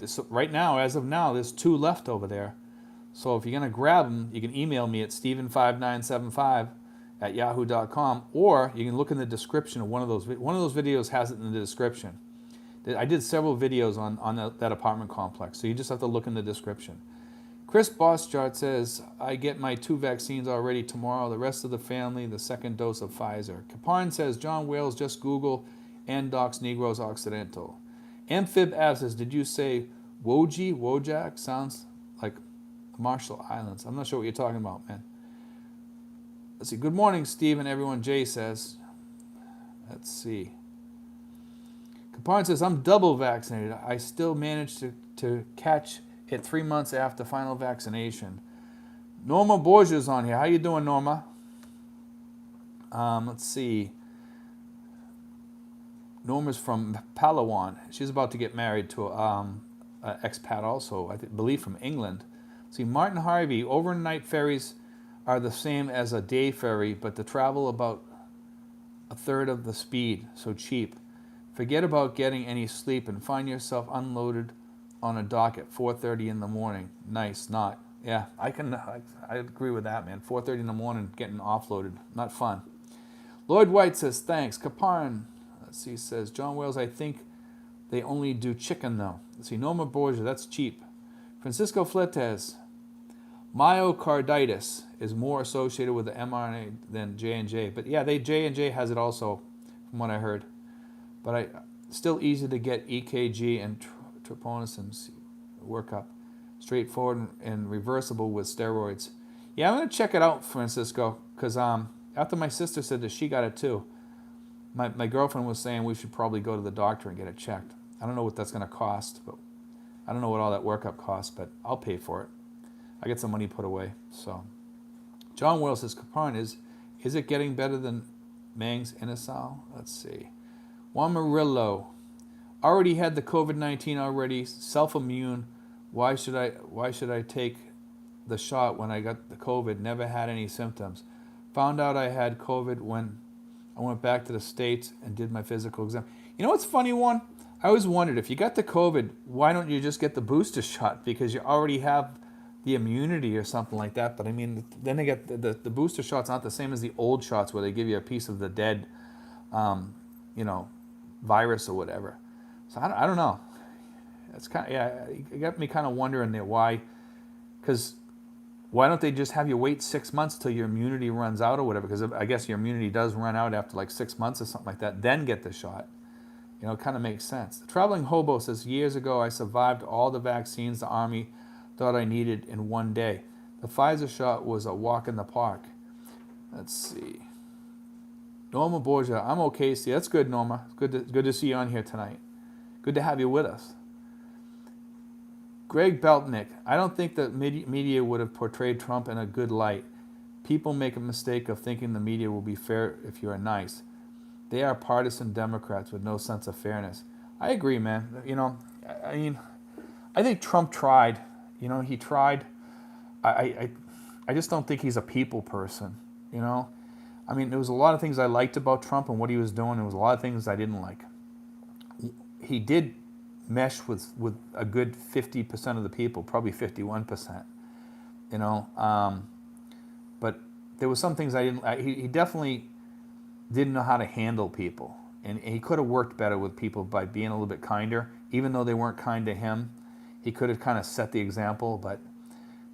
so right now, as of now, there's 2 left over there. So if you're gonna grab them, you can email me at steven5975@yahoo.com, or you can look in the description of one of those. One of those videos has it in the description. I did several videos on that apartment complex, so you just have to look in the description. Chris Boschart says, I get my 2 vaccines already tomorrow. The rest of the family, the second dose of Pfizer. Kaparn says, John Wales, just Google Andox Negroes Occidental. Amphib Av says, did you say Wojak? Sounds like Marshall Islands. I'm not sure what you're talking about, man. Let's see. Good morning, Steve and everyone, Jay says. Let's see. Kaparn says, I'm double vaccinated. I still managed to catch it 3 months after final vaccination. Norma Borgia's on here. How you doing, Norma? Let's see. Norma's from Palawan. She's about to get married to an expat also, I believe from England. See, Martin Harvey, overnight ferries are the same as a day ferry, but the travel about a third of the speed, so cheap. Forget about getting any sleep and find yourself unloaded on a dock at 4:30 in the morning. Nice, not. Yeah, I agree with that, man. 4:30 in the morning getting offloaded. Not fun. Lloyd White says, thanks. Kaparn, let's see, says, John Wales, I think they only do chicken though. Let's see, Norma Borgia, that's cheap. Francisco Fletes, myocarditis is more associated with the mRNA than J&J. But yeah, J&J has it also, from what I heard. But still easy to get EKG and troponin workup. Straightforward and reversible with steroids. Yeah, I'm going to check it out, Francisco, because after my sister said that she got it too, my girlfriend was saying we should probably go to the doctor and get it checked. I don't know what that's going to cost, but I don't know what all that workup costs, but I'll pay for it. I get some money put away. So, John Wells says, Kaparn, is it getting better than Mang's Inasal? Let's see. Juan Murillo, already had the COVID-19 already, self-immune. Why should I take the shot when I got the COVID? Never had any symptoms. Found out I had COVID when I went back to the States and did my physical exam. You know what's funny, one? I always wondered, if you got the COVID, why don't you just get the booster shot? Because you already have the immunity or something like that. But I mean, then they get the booster shot's not the same as the old shots where they give you a piece of the dead, virus or whatever. So I don't know. It's kind of, yeah, it got me kind of wondering there why, because why don't they just have you wait 6 months till your immunity runs out or whatever? Because I guess your immunity does run out after like 6 months or something like that. Then get the shot. You know, it kind of makes sense. The Traveling Hobo says, years ago I survived all the vaccines the Army thought I needed in one day. The Pfizer shot was a walk in the park. Let's see. Norma Borgia, I'm okay. See, that's good, Norma. Good to see you on here tonight. Good to have you with us. Greg Beltnick, I don't think the media would have portrayed Trump in a good light. People make a mistake of thinking the media will be fair if you are nice. They are partisan Democrats with no sense of fairness. I agree, man. I mean, I think Trump tried. He tried. I just don't think he's a people person. I mean, there was a lot of things I liked about Trump and what he was doing. There was a lot of things I didn't like. He did mesh with a good 50% of the people, probably 51%. But there was some things I didn't. He definitely didn't know how to handle people, and he could have worked better with people by being a little bit kinder, even though they weren't kind to him. He could have kind of set the example, but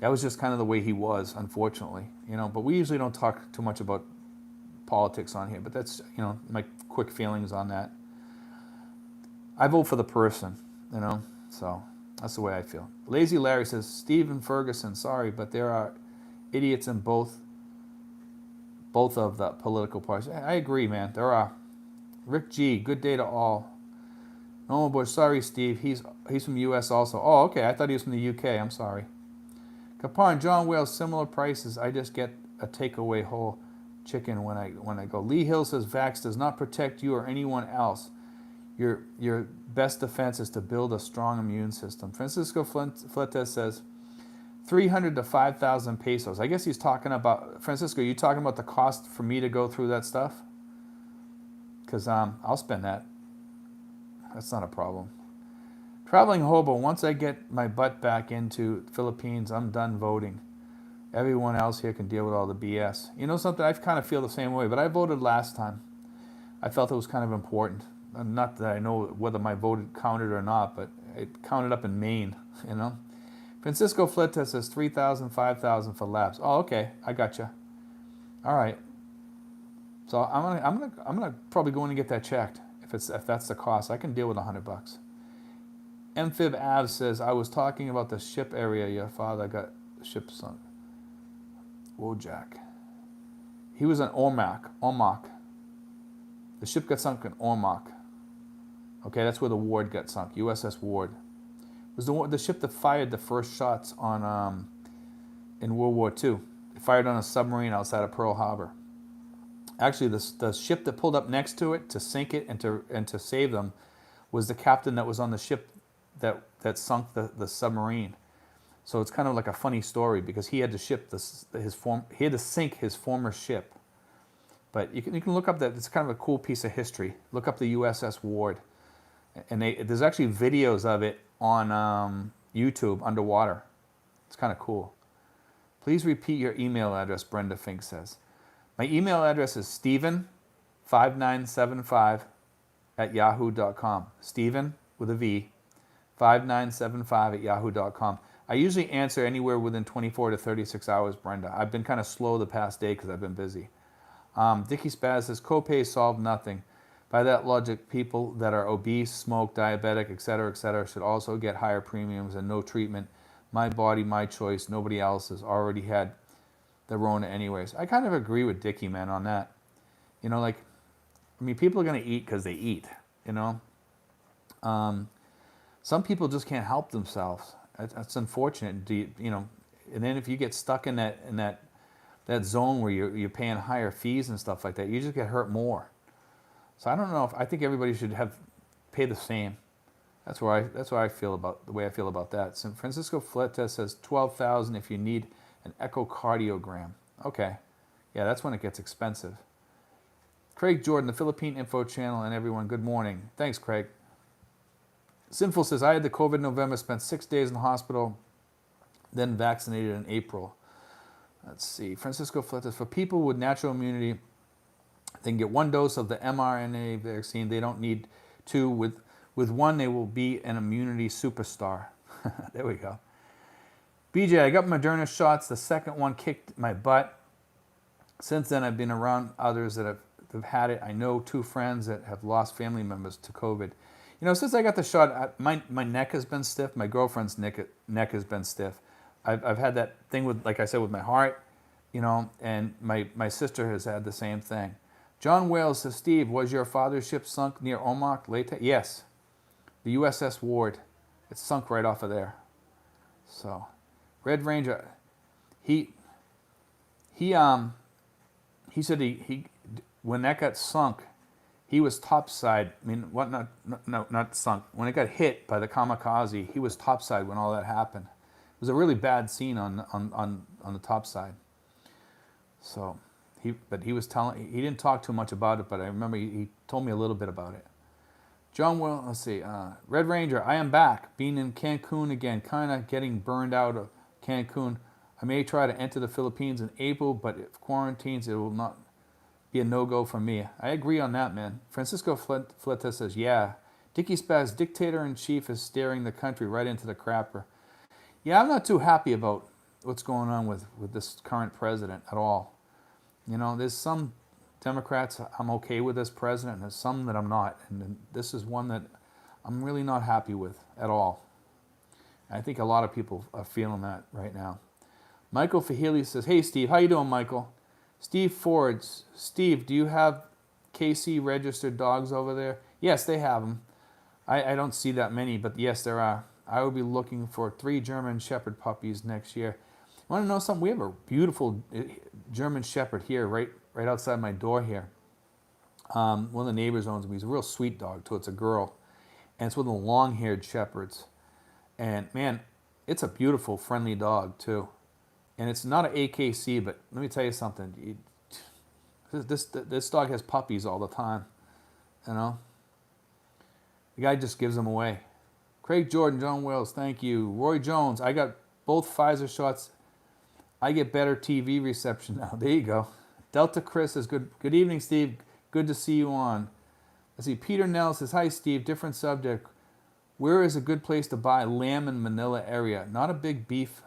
that was just kind of the way he was, unfortunately. But we usually don't talk too much about politics on here, but that's my quick feelings on that. I vote for the person, so that's the way I feel. Lazy Larry says, Stephen Ferguson, sorry, but there are idiots in both of the political parties. I agree, man. There are. Rick G, good day to all. Oh boy, sorry, Steve. He's from the U.S. also. Oh, okay. I thought he was from the U.K. I'm sorry. Kapar and John Wales, similar prices. I just get a takeaway whole chicken when I go. Lee Hill says, Vax does not protect you or anyone else. Your best defense is to build a strong immune system. Francisco Fletes says, 300 to 5,000 pesos. I guess he's talking about, Francisco, you talking about the cost for me to go through that stuff? Because I'll spend that. That's not a problem. Traveling hobo, once I get my butt back into Philippines, I'm done voting. Everyone else here can deal with all the BS. You know something? I kind of feel the same way, but I voted last time. I felt it was kind of important. Not that I know whether my vote counted or not, but it counted up in Maine, Francisco Fleta says 3,000, 5,000 for laps. Oh, okay, I gotcha. All right. So I'm gonna probably go in and get that checked if that's the cost. I can deal with $100. Amphib Av says, I was talking about the ship area. Your father got the ship sunk. Wojak. He was in Ormoc. The ship got sunk in Ormoc. Okay, that's where the Ward got sunk. USS Ward. It was the ship that fired the first shots on in World War II. It fired on a submarine outside of Pearl Harbor. Actually, the ship that pulled up next to it to sink it and to save them was the captain that was on the ship that sunk the submarine. So it's kind of like a funny story because he had to he had to sink his former ship. But you can look up that. It's kind of a cool piece of history. Look up the USS Ward, and there's actually videos of it on YouTube underwater. It's kind of cool. Please repeat your email address, Brenda Fink says. My email address is steven5975@yahoo.com. Steven with a V, 5975@yahoo.com. I usually answer anywhere within 24 to 36 hours, Brenda. I've been kind of slow the past day because I've been busy. Dickie Spaz says, copays solve nothing. By that logic, people that are obese, smoke, diabetic, etc., should also get higher premiums and no treatment. My body, my choice. Nobody else has already had the Rona anyways. I kind of agree with Dickie, man, on that. People are going to eat because they eat, Some people just can't help themselves. That's unfortunate. And then if you get stuck in that zone where you're paying higher fees and stuff like that, you just get hurt more. So I don't know I think everybody should pay the same. That's why I feel about the way I feel about that. San Francisco Fleta says 12,000 if you need an echocardiogram. Okay, yeah, that's when it gets expensive. Craig Jordan, the Philippine Info Channel, and everyone, good morning. Thanks, Craig. Sinful says, I had the COVID in November, spent 6 days in the hospital, then vaccinated in April. Let's see. Francisco Fleta, for people with natural immunity, they can get 1 dose of the mRNA vaccine. They don't need 2. With 1, they will be an immunity superstar. There we go. BJ, I got Moderna shots. The second one kicked my butt. Since then, I've been around others that have had it. I know 2 friends that have lost family members to COVID. Since I got the shot, my neck has been stiff. My girlfriend's neck has been stiff. I've had that thing with, like I said, with my heart, and my sister has had the same thing. John Wales says, Steve, was your father's ship sunk near Omak late? Yes, the USS Ward. It sunk right off of there. So, Red Ranger, he said he when that got sunk, he was topside. I mean, what not sunk. When it got hit by the kamikaze, he was topside when all that happened. It was a really bad scene on the topside. So, he was telling. He didn't talk too much about it, but I remember he told me a little bit about it. John Will, let's see. Red Ranger, I am back. Being in Cancun again, kind of getting burned out of Cancun. I may try to enter the Philippines in April, but if quarantines, it will not be a no-go for me. I agree on that, man. Francisco Fleta says, yeah. Dickie Spaz, dictator-in-chief, is steering the country right into the crapper. Yeah, I'm not too happy about what's going on with this current president at all. You know, there's some Democrats I'm okay with as president, and there's some that I'm not. And this is one that I'm really not happy with at all. I think a lot of people are feeling that right now. Michael Fahili says, hey, Steve. How you doing, Michael? Steve Fords. Steve, do you have KC registered dogs over there? Yes, they have them. I don't see that many, but yes, there are. I will be looking for 3 German Shepherd puppies next year. You want to know something? We have a beautiful German Shepherd here, right outside my door here. One of the neighbors owns him. He's a real sweet dog, too. It's a girl. And it's one of the long-haired Shepherds. And, man, it's a beautiful, friendly dog, too. And it's not an AKC, but let me tell you something. This dog has puppies all the time, you know. The guy just gives them away. Craig Jordan, John Wells, thank you. Roy Jones, I got both Pfizer shots. I get better TV reception now. There you go. Delta Chris says, good evening, Steve. Good to see you on. Let's see, Peter Nell says, hi, Steve. Different subject. Where is a good place to buy lamb in Manila area? Not a big beef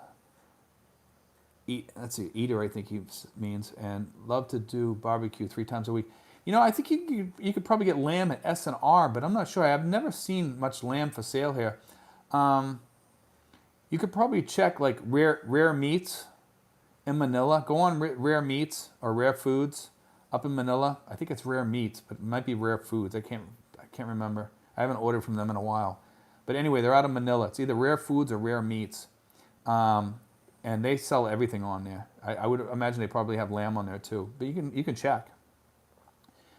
eater, I think he means, and love to do barbecue 3 times a week. You know, I think you could probably get lamb at S&R, but I'm not sure. I've never seen much lamb for sale here. You could probably check like rare meats in Manila. Go on rare meats or rare foods up in Manila. I think it's rare meats, but it might be rare foods. I can't remember. I haven't ordered from them in a while. But anyway, they're out of Manila. It's either rare foods or rare meats. And they sell everything on there. I would imagine they probably have lamb on there too. But you can check.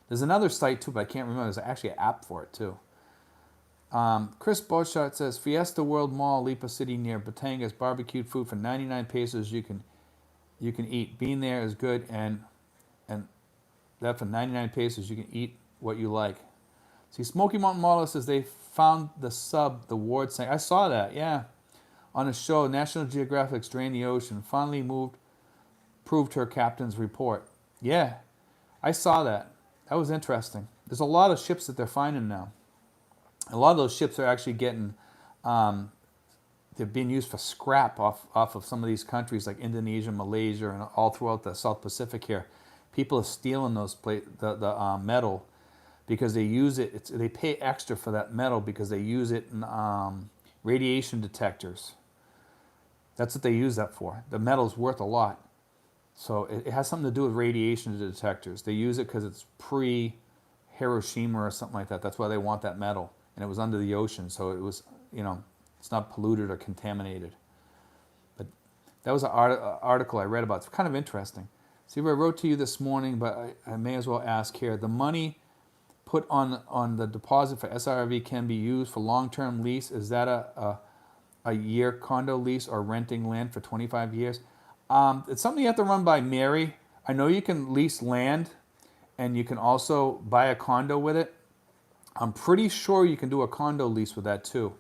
There's another site too, but I can't remember. There's actually an app for it too. Chris Boschart says, Fiesta World Mall, Lipa City near Batangas, barbecued food for 99 pesos you can eat. Being there is good, and that for 99 pesos you can eat what you like. See, Smoky Mountain Mall says they found the Ward saying, I saw that, yeah. On a show, National Geographic's Drain the Ocean finally proved her captain's report. Yeah, I saw that. That was interesting. There's a lot of ships that they're finding now. A lot of those ships are actually getting, they're being used for scrap off of some of these countries like Indonesia, Malaysia, and all throughout the South Pacific here. People are stealing the metal because they use it. They pay extra for that metal because they use it in radiation detectors. That's what they use that for. The metal's worth a lot. So it has something to do with radiation detectors. They use it because it's pre-Hiroshima or something like that. That's why they want that metal. And it was under the ocean, so it was, it's not polluted or contaminated. But that was an article I read about. It's kind of interesting. See, I wrote to you this morning, but I may as well ask here. The money put on the deposit for SRV can be used for long-term lease. Is that a year condo lease or renting land for 25 years? It's something you have to run by Mary. I know you can lease land and you can also buy a condo with it. I'm pretty sure you can do a condo lease with that too.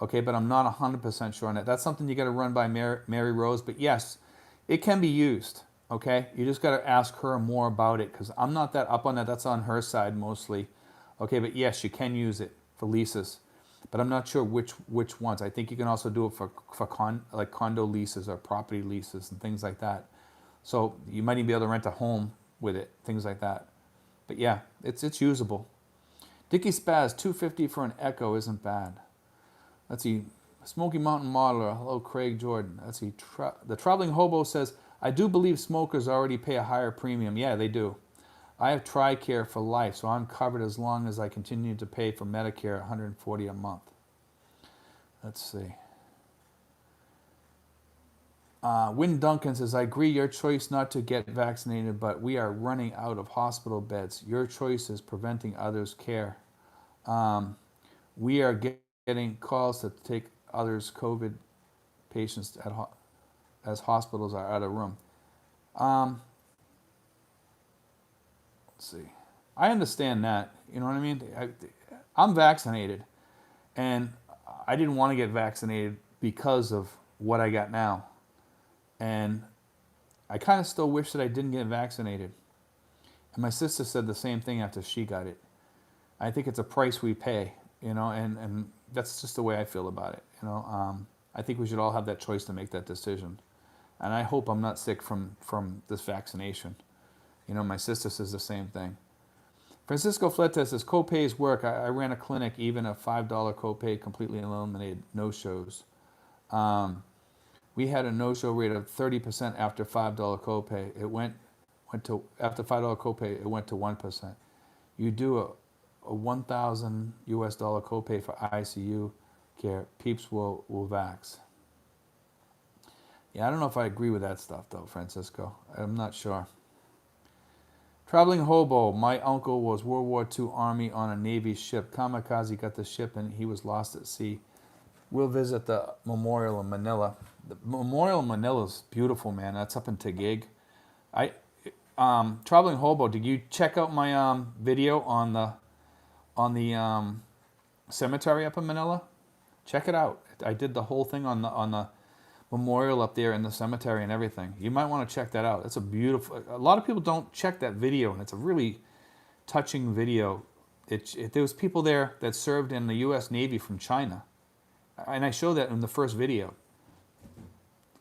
Okay, but I'm not 100% sure on that. That's something you got to run by Mary Rose. But yes, it can be used. Okay, you just got to ask her more about it because I'm not that up on that. That's on her side mostly. Okay, but yes, you can use it for leases. But I'm not sure which ones. I think you can also do it for condo leases or property leases and things like that. So you might even be able to rent a home with it, things like that. But yeah, it's usable. Dickie Spaz, $250 for an Echo isn't bad. Let's see, Smoky Mountain Modeler. Hello, Craig Jordan. Let's see, the Traveling Hobo says, I do believe smokers already pay a higher premium. Yeah, they do. I have TRICARE for life, so I'm covered as long as I continue to pay for Medicare, $140 a month. Let's see. Win Duncan says, I agree your choice not to get vaccinated, but we are running out of hospital beds. Your choice is preventing others' care. We are getting calls to take others' COVID patients as hospitals are out of room. Let's see. I understand that. You know what I mean? I'm vaccinated, and I didn't want to get vaccinated because of what I got now. And I kind of still wish that I didn't get vaccinated. And my sister said the same thing after she got it. I think it's a price we pay, and that's just the way I feel about it. I think we should all have that choice to make that decision. And I hope I'm not sick from this vaccination. My sister says the same thing. Francisco Fletes says, co-pays work. I ran a clinic, even a $5 copay completely eliminated no-shows. We had a no-show rate of 30% after $5 copay. It went to after $5 copay. It went to 1%. You do a $1,000 US copay for ICU care. Peeps will vax. Yeah, I don't know if I agree with that stuff though, Francisco. I'm not sure. Traveling hobo. My uncle was World War II Army on a Navy ship. Kamikaze got the ship and he was lost at sea. We'll visit the memorial in Manila. The memorial in Manila is beautiful, man. That's up in Taguig. Traveling hobo. Did you check out my video on the cemetery up in Manila? Check it out. I did the whole thing on the memorial up there in the cemetery and everything. You might want to check that out. It's a beautiful. A lot of people don't check that video, and it's a really touching video. There was people there that served in the U.S. Navy from China. And I showed that in the first video.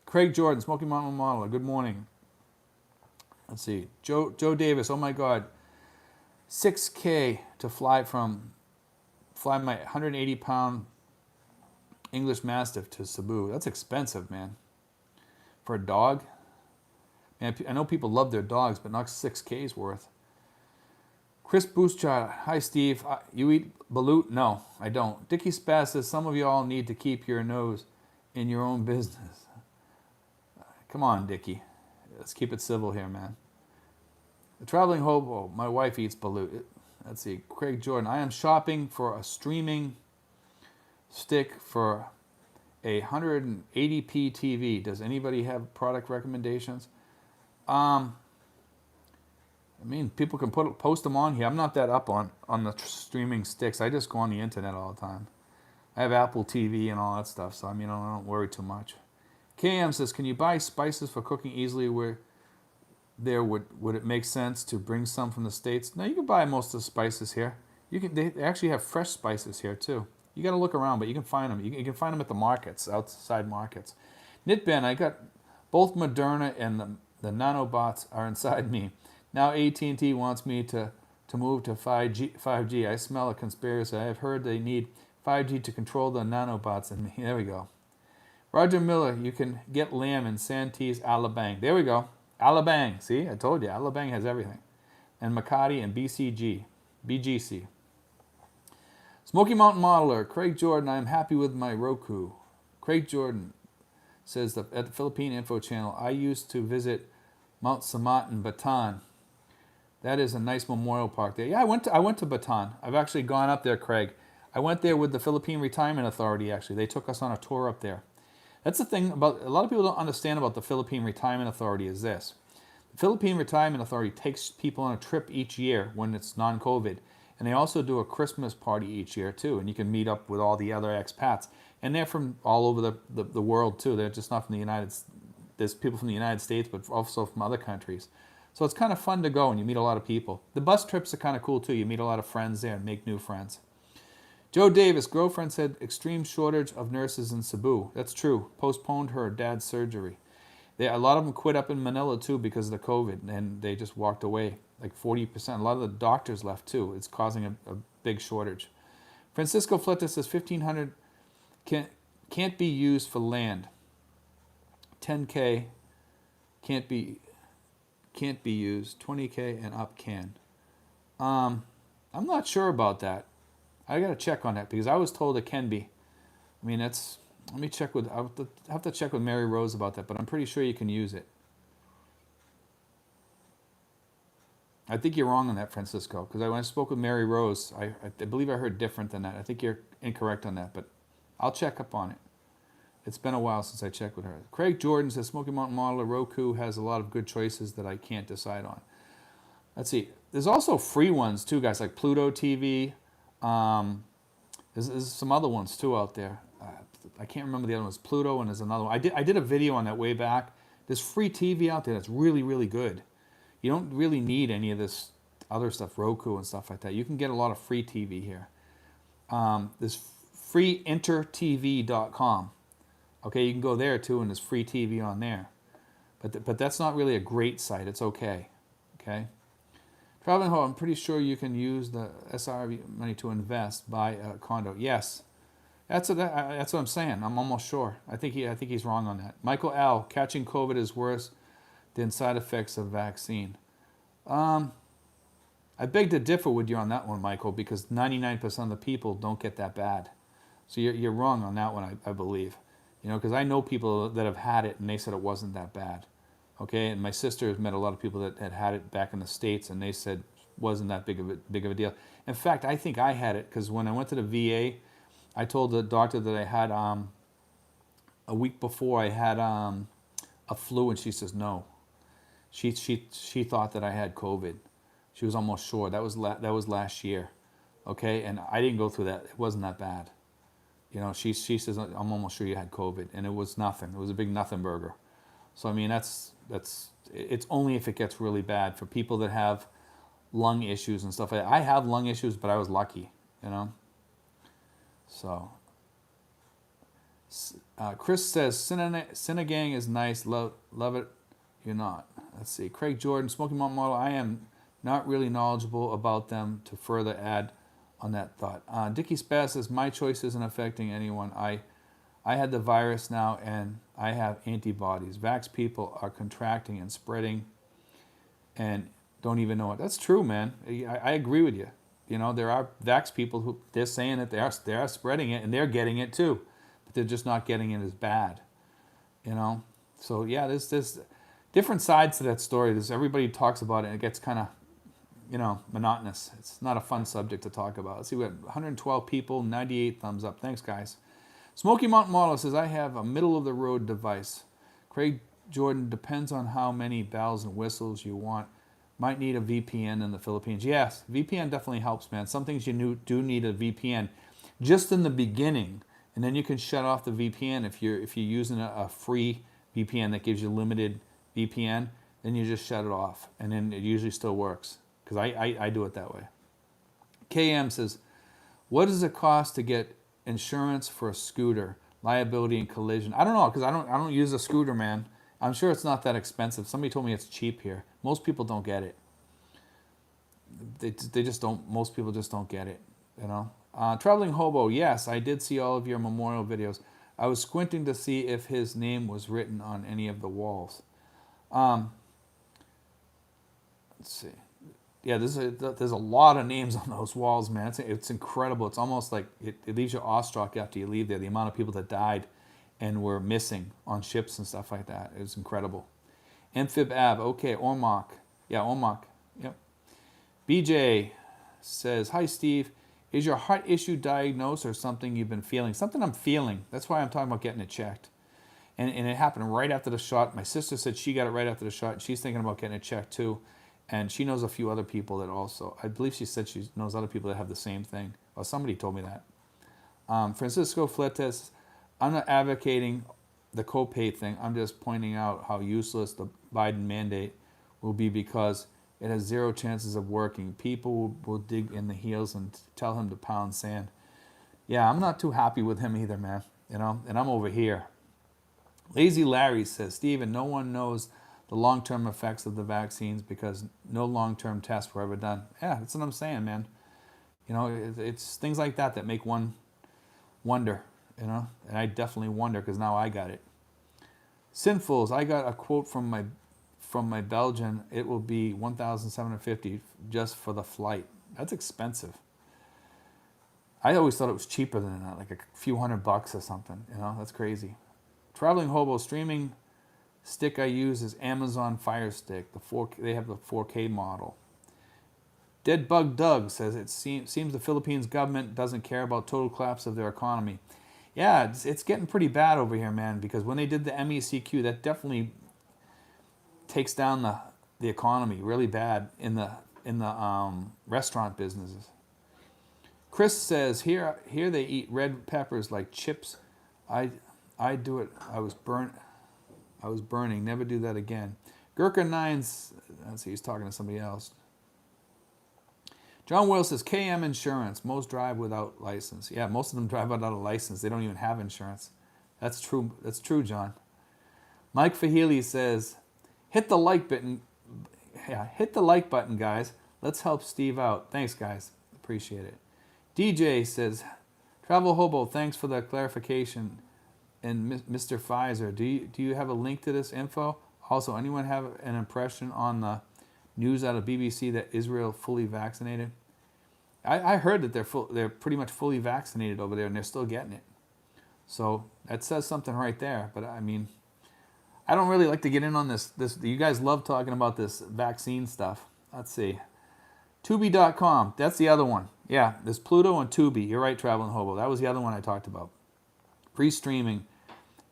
Craig Jordan, Smoky Mountain Modeler, good morning. Let's see. Joe Davis, oh my God. $6K to fly my 180-pound English Mastiff to Cebu. That's expensive, man. For a dog. Man, I know people love their dogs, but not $6K's worth. Chris Boothchild, hi Steve. You eat balut? No, I don't. Dickie Spaz says some of y'all need to keep your nose in your own business. Come on, Dickie. Let's keep it civil here, man. The traveling hobo. My wife eats balut. Let's see. Craig Jordan. I am shopping for a streaming stick for a 180p TV. Does anybody have product recommendations? People can post them on here. I'm not that up on the streaming sticks. I just go on the internet all the time. I have Apple TV and all that stuff, so I don't worry too much. KM says, can you buy spices for cooking easily where there would it make sense to bring some from the States? No, you can buy most of the spices here. They actually have fresh spices here too. You got to look around, but you can find them. You can find them at the markets, outside markets. Knitben, I got both Moderna and the nanobots are inside me. Now AT&T wants me to move to 5G. I smell a conspiracy. I have heard they need 5G to control the nanobots in me. There we go. Roger Miller, you can get lamb in Santee Alabang. There we go. Alabang. See, I told you. Alabang has everything. And Makati and BGC. Smoky Mountain Modeler, Craig Jordan, I am happy with my Roku. Craig Jordan says at the Philippine Info Channel, I used to visit Mount Samat in Bataan. That is a nice memorial park there. Yeah, I went to Bataan. I've actually gone up there, Craig. I went there with the Philippine Retirement Authority, actually. They took us on a tour up there. That's the thing about, a lot of people don't understand about the Philippine Retirement Authority is this. The Philippine Retirement Authority takes people on a trip each year when it's non-COVID. And they also do a Christmas party each year, too. And you can meet up with all the other expats. And they're from all over the world, too. They're just not from the United States. There's people from the United States, but also from other countries. So it's kind of fun to go, and you meet a lot of people. The bus trips are kind of cool, too. You meet a lot of friends there and make new friends. Joe Davis, girlfriend said extreme shortage of nurses in Cebu. That's true. Postponed her dad's surgery. A lot of them quit up in Manila, too, because of the COVID, and they just walked away. Like 40%. A lot of the doctors left, too. It's causing a big shortage. Francisco Fleta says 1,500 can't be used for land. 10K can't be used. 20K and up can. I'm not sure about that. I got to check on that because I was told it can be. I mean, that's. Let me check with. I have to check with Mary Rose about that, but I'm pretty sure you can use it. I think you're wrong on that, Francisco, because when I spoke with Mary Rose, I believe I heard different than that. I think you're incorrect on that, but I'll check up on it. It's been a while since I checked with her. Craig Jordan says Smoky Mountain Model Roku has a lot of good choices that I can't decide on. Let's see. There's also free ones too, guys, like Pluto TV. There's some other ones too out there. I can't remember the other ones. Pluto, and there's another one. I did a video on that way back. There's free TV out there that's really, really good. You don't really need any of this other stuff, Roku and stuff like that. You can get a lot of free TV here. There's freeintertv.com. Okay, you can go there too, and there's free TV on there. But that's not really a great site. It's okay. Okay. Traveling home, I'm pretty sure you can use the SRV money to invest, buy a condo. Yes, that's what I'm saying. I'm almost sure. I think he's wrong on that. Michael L. Catching COVID is worse than side effects of vaccine. I beg to differ with you on that one, Michael, because 99% of the people don't get that bad. So you're wrong on that one, I believe. You know, because I know people that have had it and they said it wasn't that bad. Okay, and my sister has met a lot of people that had it back in the States, and they said it wasn't that big of a deal. In fact, I think I had it because when I went to the VA, I told the doctor that I had a week before I had a flu, and she says no. She thought that I had COVID. She was almost sure. That was last year. Okay, and I didn't go through that. It wasn't that bad. You know, she says I'm almost sure you had COVID, and it was nothing. It was a big nothing burger. So I mean, it's only if it gets really bad for people that have lung issues and stuff like that. I have lung issues, but I was lucky, you know. So Chris says Cinegang is nice, love it. You're not. Let's see. Craig Jordan, Smoky Mountain Model. I am not really knowledgeable about them to further add on that thought. Dickie Spaz says my choice isn't affecting anyone. I had the virus now and I have antibodies. Vax people are contracting and spreading and don't even know it. That's true, man. I agree with you. You know, there are vax people who they're saying that they are spreading it and they're getting it too, but they're just not getting it as bad. You know, so yeah, there's different sides to that story. Everybody talks about it and it gets kind of, you know, monotonous. It's not a fun subject to talk about. Let's see, we have 112 people, 98 thumbs up. Thanks, guys. Smoky Mountain Model says, I have a middle-of-the-road device. Craig Jordan, depends on how many bells and whistles you want. Might need a VPN in the Philippines. Yes, VPN definitely helps, man. Some things you do need a VPN just in the beginning, and then you can shut off the VPN if you're using a free VPN that gives you limited VPN. Then you just shut it off, and then it usually still works because I do it that way. KM says, what does it cost to get insurance for a scooter, liability and collision? I don't know because I don't use a scooter, man. I'm sure it's not that expensive. Somebody told me it's cheap here. Most people don't get it. They just don't. Most people just don't get it. You know. Traveling Hobo. Yes, I did see all of your memorial videos. I was squinting to see if his name was written on any of the walls. Let's see. Yeah, there's a lot of names on those walls, man. It's incredible. It's almost like it leaves you awestruck after you leave there. The amount of people that died and were missing on ships and stuff like that. It was incredible. Amphib Ab. Okay, Ormoc. Yeah, Ormoc. Yep. BJ says, hi, Steve. Is your heart issue diagnosed or something you've been feeling? Something I'm feeling. That's why I'm talking about getting it checked. And it happened right after the shot. My sister said she got it right after the shot. She's thinking about getting it checked too. And she knows a few other people that also, I believe she said she knows other people that have the same thing. Well, somebody told me that. Francisco Fletes, I'm not advocating the copay thing. I'm just pointing out how useless the Biden mandate will be because it has zero chances of working. People will dig in the heels and tell him to pound sand. Yeah, I'm not too happy with him either, man. You know, and I'm over here. Lazy Larry says, Stephen, no one knows the long-term effects of the vaccines because no long-term tests were ever done. Yeah, that's what I'm saying, man. You know, it's things like that that make one wonder, you know. And I definitely wonder because now I got it. Sinfuls, I got a quote from my from my Belgian, it will be $1,750 just for the flight. That's expensive. I always thought it was cheaper than that, like a few $100 or something. You know, that's crazy. Traveling Hobo streaming stick I use is Amazon Fire Stick. They have the 4K model. Dead Bug Doug says it seems the Philippines government doesn't care about total collapse of their economy. Yeah, it's getting pretty bad over here, man, because when they did the MECQ, that definitely takes down the economy really bad in the restaurant businesses. Chris says here they eat red peppers like chips. I do it. I was burning. Never do that again. Gurkha Nines. Let's see. He's talking to somebody else. John Will says KM Insurance. Most drive without license. Yeah, most of them drive without a license. They don't even have insurance. That's true. That's true, John. Mike Fahili says, hit the like button. Yeah, hit the like button, guys. Let's help Steve out. Thanks, guys. Appreciate it. DJ says, Travel Hobo, thanks for the clarification. And Mr. Pfizer, do you have a link to this info? Also, anyone have an impression on the news out of BBC that Israel fully vaccinated? I heard that they're pretty much fully vaccinated over there, and they're still getting it. So that says something right there. But I mean, I don't really like to get in on this. You guys love talking about this vaccine stuff. Let's see. Tubi.com. That's the other one. Yeah, there's Pluto and Tubi. You're right, Traveling Hobo. That was the other one I talked about. Pre-streaming.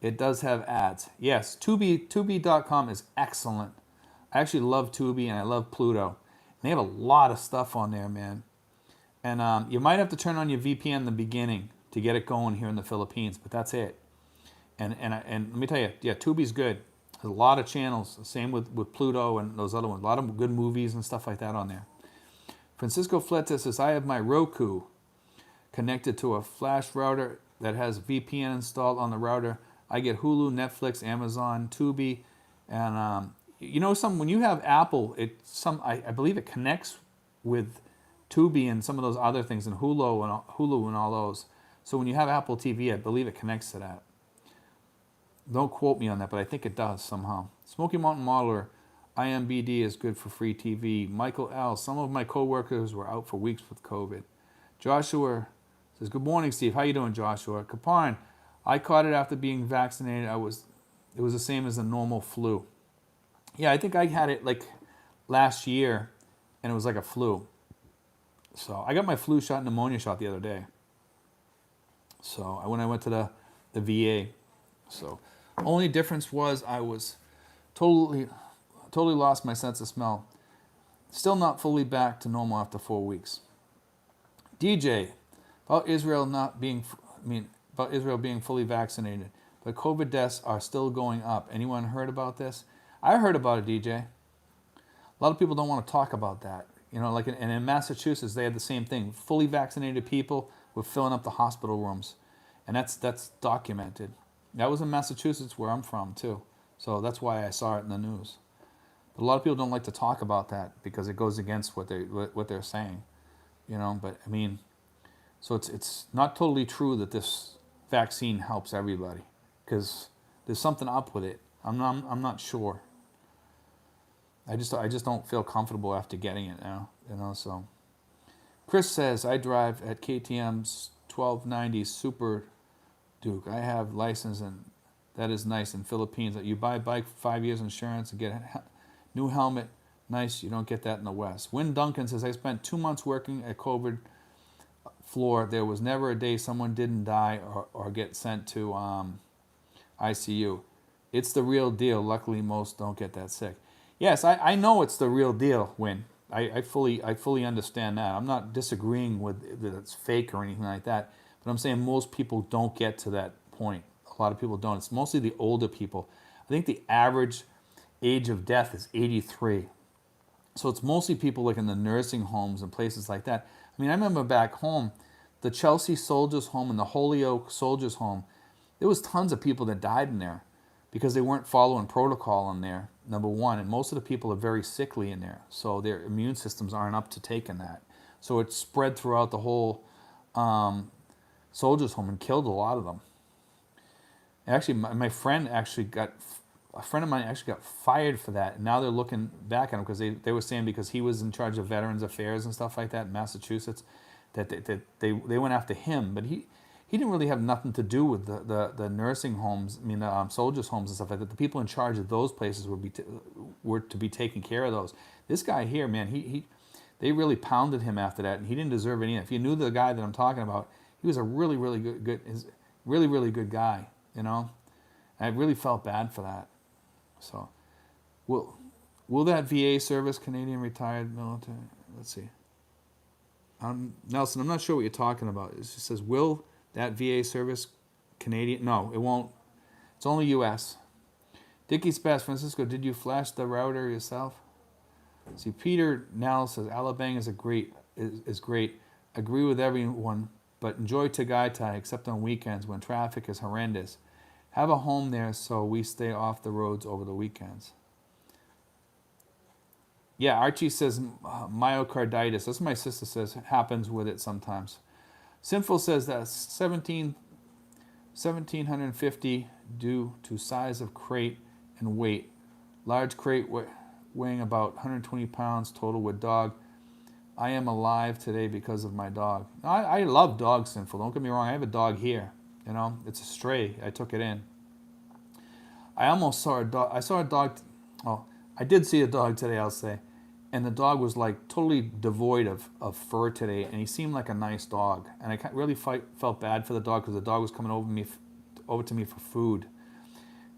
It does have ads. Yes, Tubi.com is excellent. I actually love Tubi and I love Pluto. And they have a lot of stuff on there, man. And you might have to turn on your VPN in the beginning to get it going here in the Philippines, but that's it. And let me tell you, yeah, Tubi's good. There's a lot of channels. Same with Pluto and those other ones. A lot of good movies and stuff like that on there. Francisco Fleta says, I have my Roku connected to a flash router that has VPN installed on the router. I get Hulu, Netflix, Amazon, Tubi, and you know something. When you have Apple, I believe it connects with Tubi and some of those other things, and Hulu and all those. So when you have Apple TV, I believe it connects to that. Don't quote me on that, but I think it does somehow. Smoky Mountain Modeler, IMBD is good for free TV. Michael L. Some of my coworkers were out for weeks with COVID. Joshua says, good morning, Steve. How you doing, Joshua? Kapan, I caught it after being vaccinated. It was the same as a normal flu. Yeah, I think I had it like last year, and it was like a flu. So I got my flu shot and pneumonia shot the other day. So when I went to the VA. So only difference was I was totally lost my sense of smell. Still not fully back to normal after 4 weeks. DJ, about Israel being fully vaccinated, but COVID deaths are still going up. Anyone heard about this? I heard about it, DJ. A lot of people don't want to talk about that. You know, and in Massachusetts, they had the same thing. Fully vaccinated people were filling up the hospital rooms, and that's documented. That was in Massachusetts, where I'm from too. So that's why I saw it in the news. But a lot of people don't like to talk about that because it goes against what they're saying. You know, but I mean, so it's not totally true that this vaccine helps everybody, because there's something up with it. I'm not sure. I just don't feel comfortable after getting it now, you know. So Chris says, I drive at KTM's 1290 Super Duke. I have license, and that is nice in Philippines. You buy a bike for 5 years insurance and get a new helmet. Nice. You don't get that in the West. Win Duncan says, I spent 2 months working at COVID floor. There was never a day someone didn't die or get sent to ICU. It's the real deal. Luckily, most don't get that sick. Yes, I know it's the real deal, Win. I fully understand that. I'm not disagreeing with that it's fake or anything like that. But I'm saying most people don't get to that point. A lot of people don't. It's mostly the older people. I think the average age of death is 83. So it's mostly people like in the nursing homes and places like that. I mean, I remember back home, the Chelsea Soldiers Home and the Holyoke Soldiers Home, there was tons of people that died in there because they weren't following protocol in there, number one. And most of the people are very sickly in there. So their immune systems aren't up to taking that. So it spread throughout the whole Soldiers Home and killed a lot of them. Actually, my friend actually got a friend of mine actually got fired for that. And now they're looking back at him because they were saying because he was in charge of Veterans Affairs and stuff like that in Massachusetts, that they went after him. But he didn't really have nothing to do with the nursing homes, I mean, the soldiers' homes and stuff like that. The people in charge of those places were to be taking care of those. This guy here, man, they really pounded him after that, and he didn't deserve any. If you knew the guy that I'm talking about, he was a really, really really good guy, you know. And I really felt bad for that. So, will that VA service Canadian retired military? Let's see. Nelson, I'm not sure what you're talking about. It just says, will that VA service Canadian? No, it won't. It's only U.S. Dickie's Best, Francisco, did you flash the router yourself? See, Peter Nell says, Alabang is great. Agree with everyone, but enjoy Tagaytay except on weekends when traffic is horrendous. Have a home there so we stay off the roads over the weekends. Yeah, Archie says myocarditis. That's what my sister says happens with it sometimes. Sinful says that 1750 due to size of crate and weight. Large crate weighing about 120 pounds total with dog. I am alive today because of my dog. I love dogs, Sinful. Don't get me wrong. I have a dog here. You know, it's a stray. I took it in. I almost saw a dog. I saw a dog. Oh, I did see a dog today, I'll say. And the dog was like totally devoid of fur today. And he seemed like a nice dog. And I really felt bad for the dog because the dog was coming over to me for food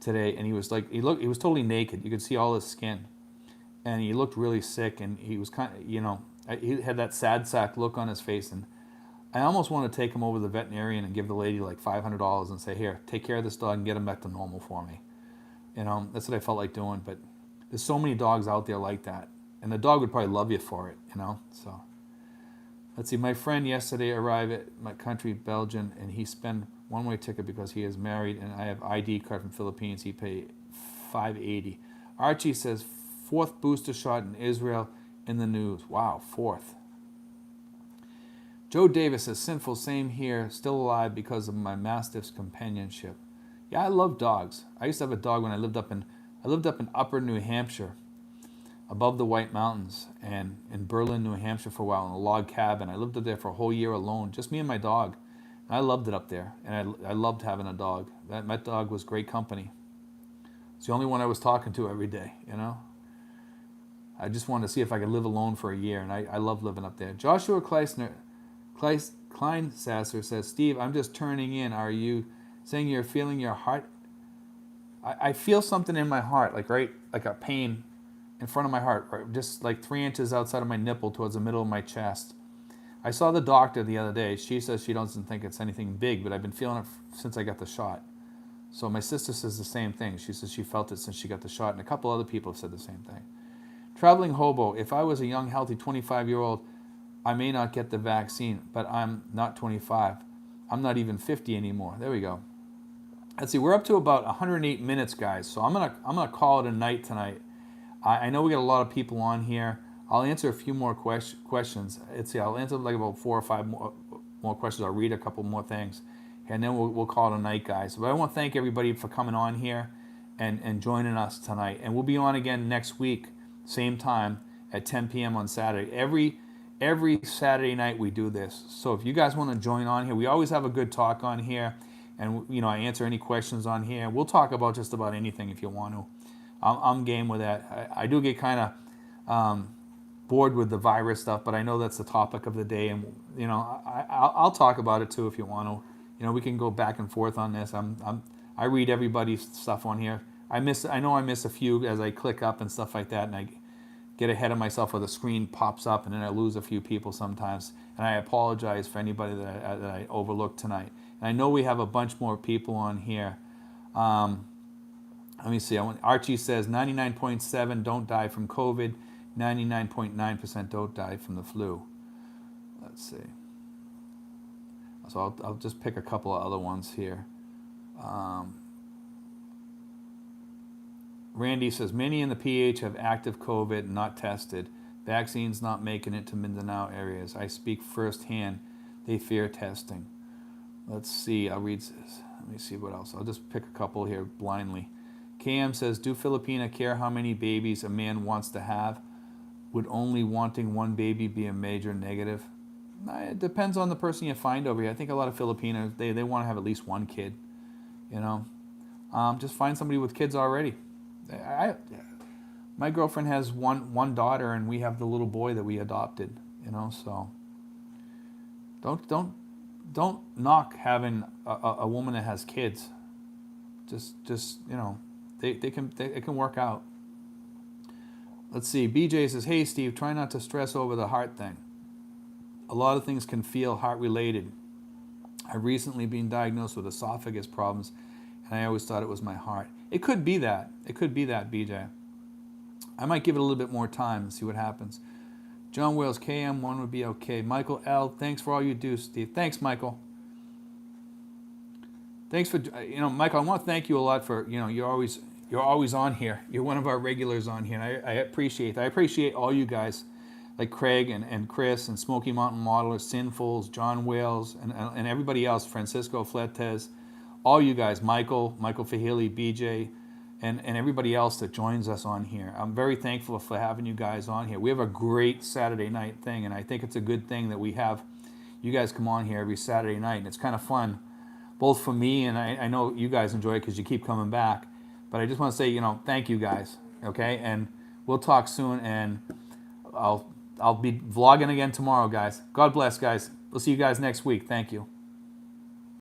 today. And he was like, he was totally naked. You could see all his skin. And he looked really sick. And he was kind of, you know, he had that sad sack look on his face. And I almost want to take him over to the veterinarian and give the lady like $500 and say, here, take care of this dog and get him back to normal for me. You know, that's what I felt like doing. But there's so many dogs out there like that. And the dog would probably love you for it, you know. So, let's see. My friend yesterday arrived at my country, Belgium, and he spent one-way ticket because he is married, and I have ID card from Philippines. He paid $580. Archie says, 4th booster shot in Israel in the news. Wow, 4th. Joe Davis says, Sinful, same here, still alive because of my Mastiff's companionship. Yeah, I love dogs. I used to have a dog when I lived up in Upper New Hampshire, above the White Mountains, and in Berlin, New Hampshire for a while in a log cabin. I lived up there for a whole year alone, just me and my dog. And I loved it up there, and I loved having a dog. That dog was great company. It's the only one I was talking to every day, you know. I just wanted to see if I could live alone for a year, and I love living up there. Joshua Kleinsasser says, Steve, I'm just turning in. Are you saying you're feeling your heart? I feel something in my heart, like a pain in front of my heart, right, just like 3 inches outside of my nipple towards the middle of my chest. I saw the doctor the other day. She says she doesn't think it's anything big, but I've been feeling it since I got the shot. So my sister says the same thing. She says she felt it since she got the shot, and a couple other people have said the same thing. Traveling hobo, if I was a young, healthy 25-year-old, I may not get the vaccine, but I'm not 25. I'm not even 50 anymore. There we go. Let's see, we're up to about 108 minutes, guys. So I'm gonna call it a night tonight. I know we got a lot of people on here. I'll answer a few more questions. I'll answer like about 4 or 5 more questions. I'll read a couple more things, and then we'll call it a night, guys. But I want to thank everybody for coming on here and joining us tonight. And we'll be on again next week, same time at 10 p.m. on Saturday. Every Saturday night we do this. So if you guys want to join on here, we always have a good talk on here, and you know, I answer any questions on here. We'll talk about just about anything if you want to. I'm game with that. I do get kind of bored with the virus stuff, but I know that's the topic of the day, and you know, I'll talk about it too if you want to. You know, we can go back and forth on this. I read everybody's stuff on here. I know I miss a few as I click up and stuff like that, and I get ahead of myself, or the screen pops up, and then I lose a few people sometimes. And I apologize for anybody that I overlooked tonight. And I know we have a bunch more people on here. Let me see. Archie says 99.7 don't die from COVID, 99.9% don't die from the flu. Let's see. So I'll just pick a couple of other ones here. Randy says many in the PH have active COVID, not tested. Vaccines not making it to Mindanao areas. I speak firsthand. They fear testing. Let's see. I'll read this. Let me see what else. I'll just pick a couple here blindly. KM says, do Filipina care how many babies a man wants to have? Would only wanting one baby be a major negative? It depends on the person you find over here. I think a lot of Filipinos, they want to have at least one kid, you know. Just find somebody with kids already. My girlfriend has one daughter, and we have the little boy that we adopted, you know. So don't knock having a woman that has kids. Just you know, it can work out. Let's see. BJ says, hey Steve, try not to stress over the heart thing. A lot of things can feel heart related. I've recently been diagnosed with esophagus problems, and I always thought it was my heart. It could be that. It could be that, BJ. I might give it a little bit more time and see what happens. John Wales, KM1 would be okay. Michael L, thanks for all you do, Steve. Thanks, Michael. Thanks for, Michael, I want to thank you a lot for, you're always on here. You're one of our regulars on here, and I appreciate that. I appreciate all you guys, like Craig and Chris and Smoky Mountain Modeler, Sinfuls, John Wales, and everybody else, Francisco Fletes, all you guys, Michael Fahili, BJ, and everybody else that joins us on here. I'm very thankful for having you guys on here. We have a great Saturday night thing, and I think it's a good thing that we have you guys come on here every Saturday night, and it's kind of fun, both for me, and I know you guys enjoy it because you keep coming back. But I just want to say, thank you guys, okay? And we'll talk soon, and I'll be vlogging again tomorrow, guys. God bless, guys. We'll see you guys next week. Thank you.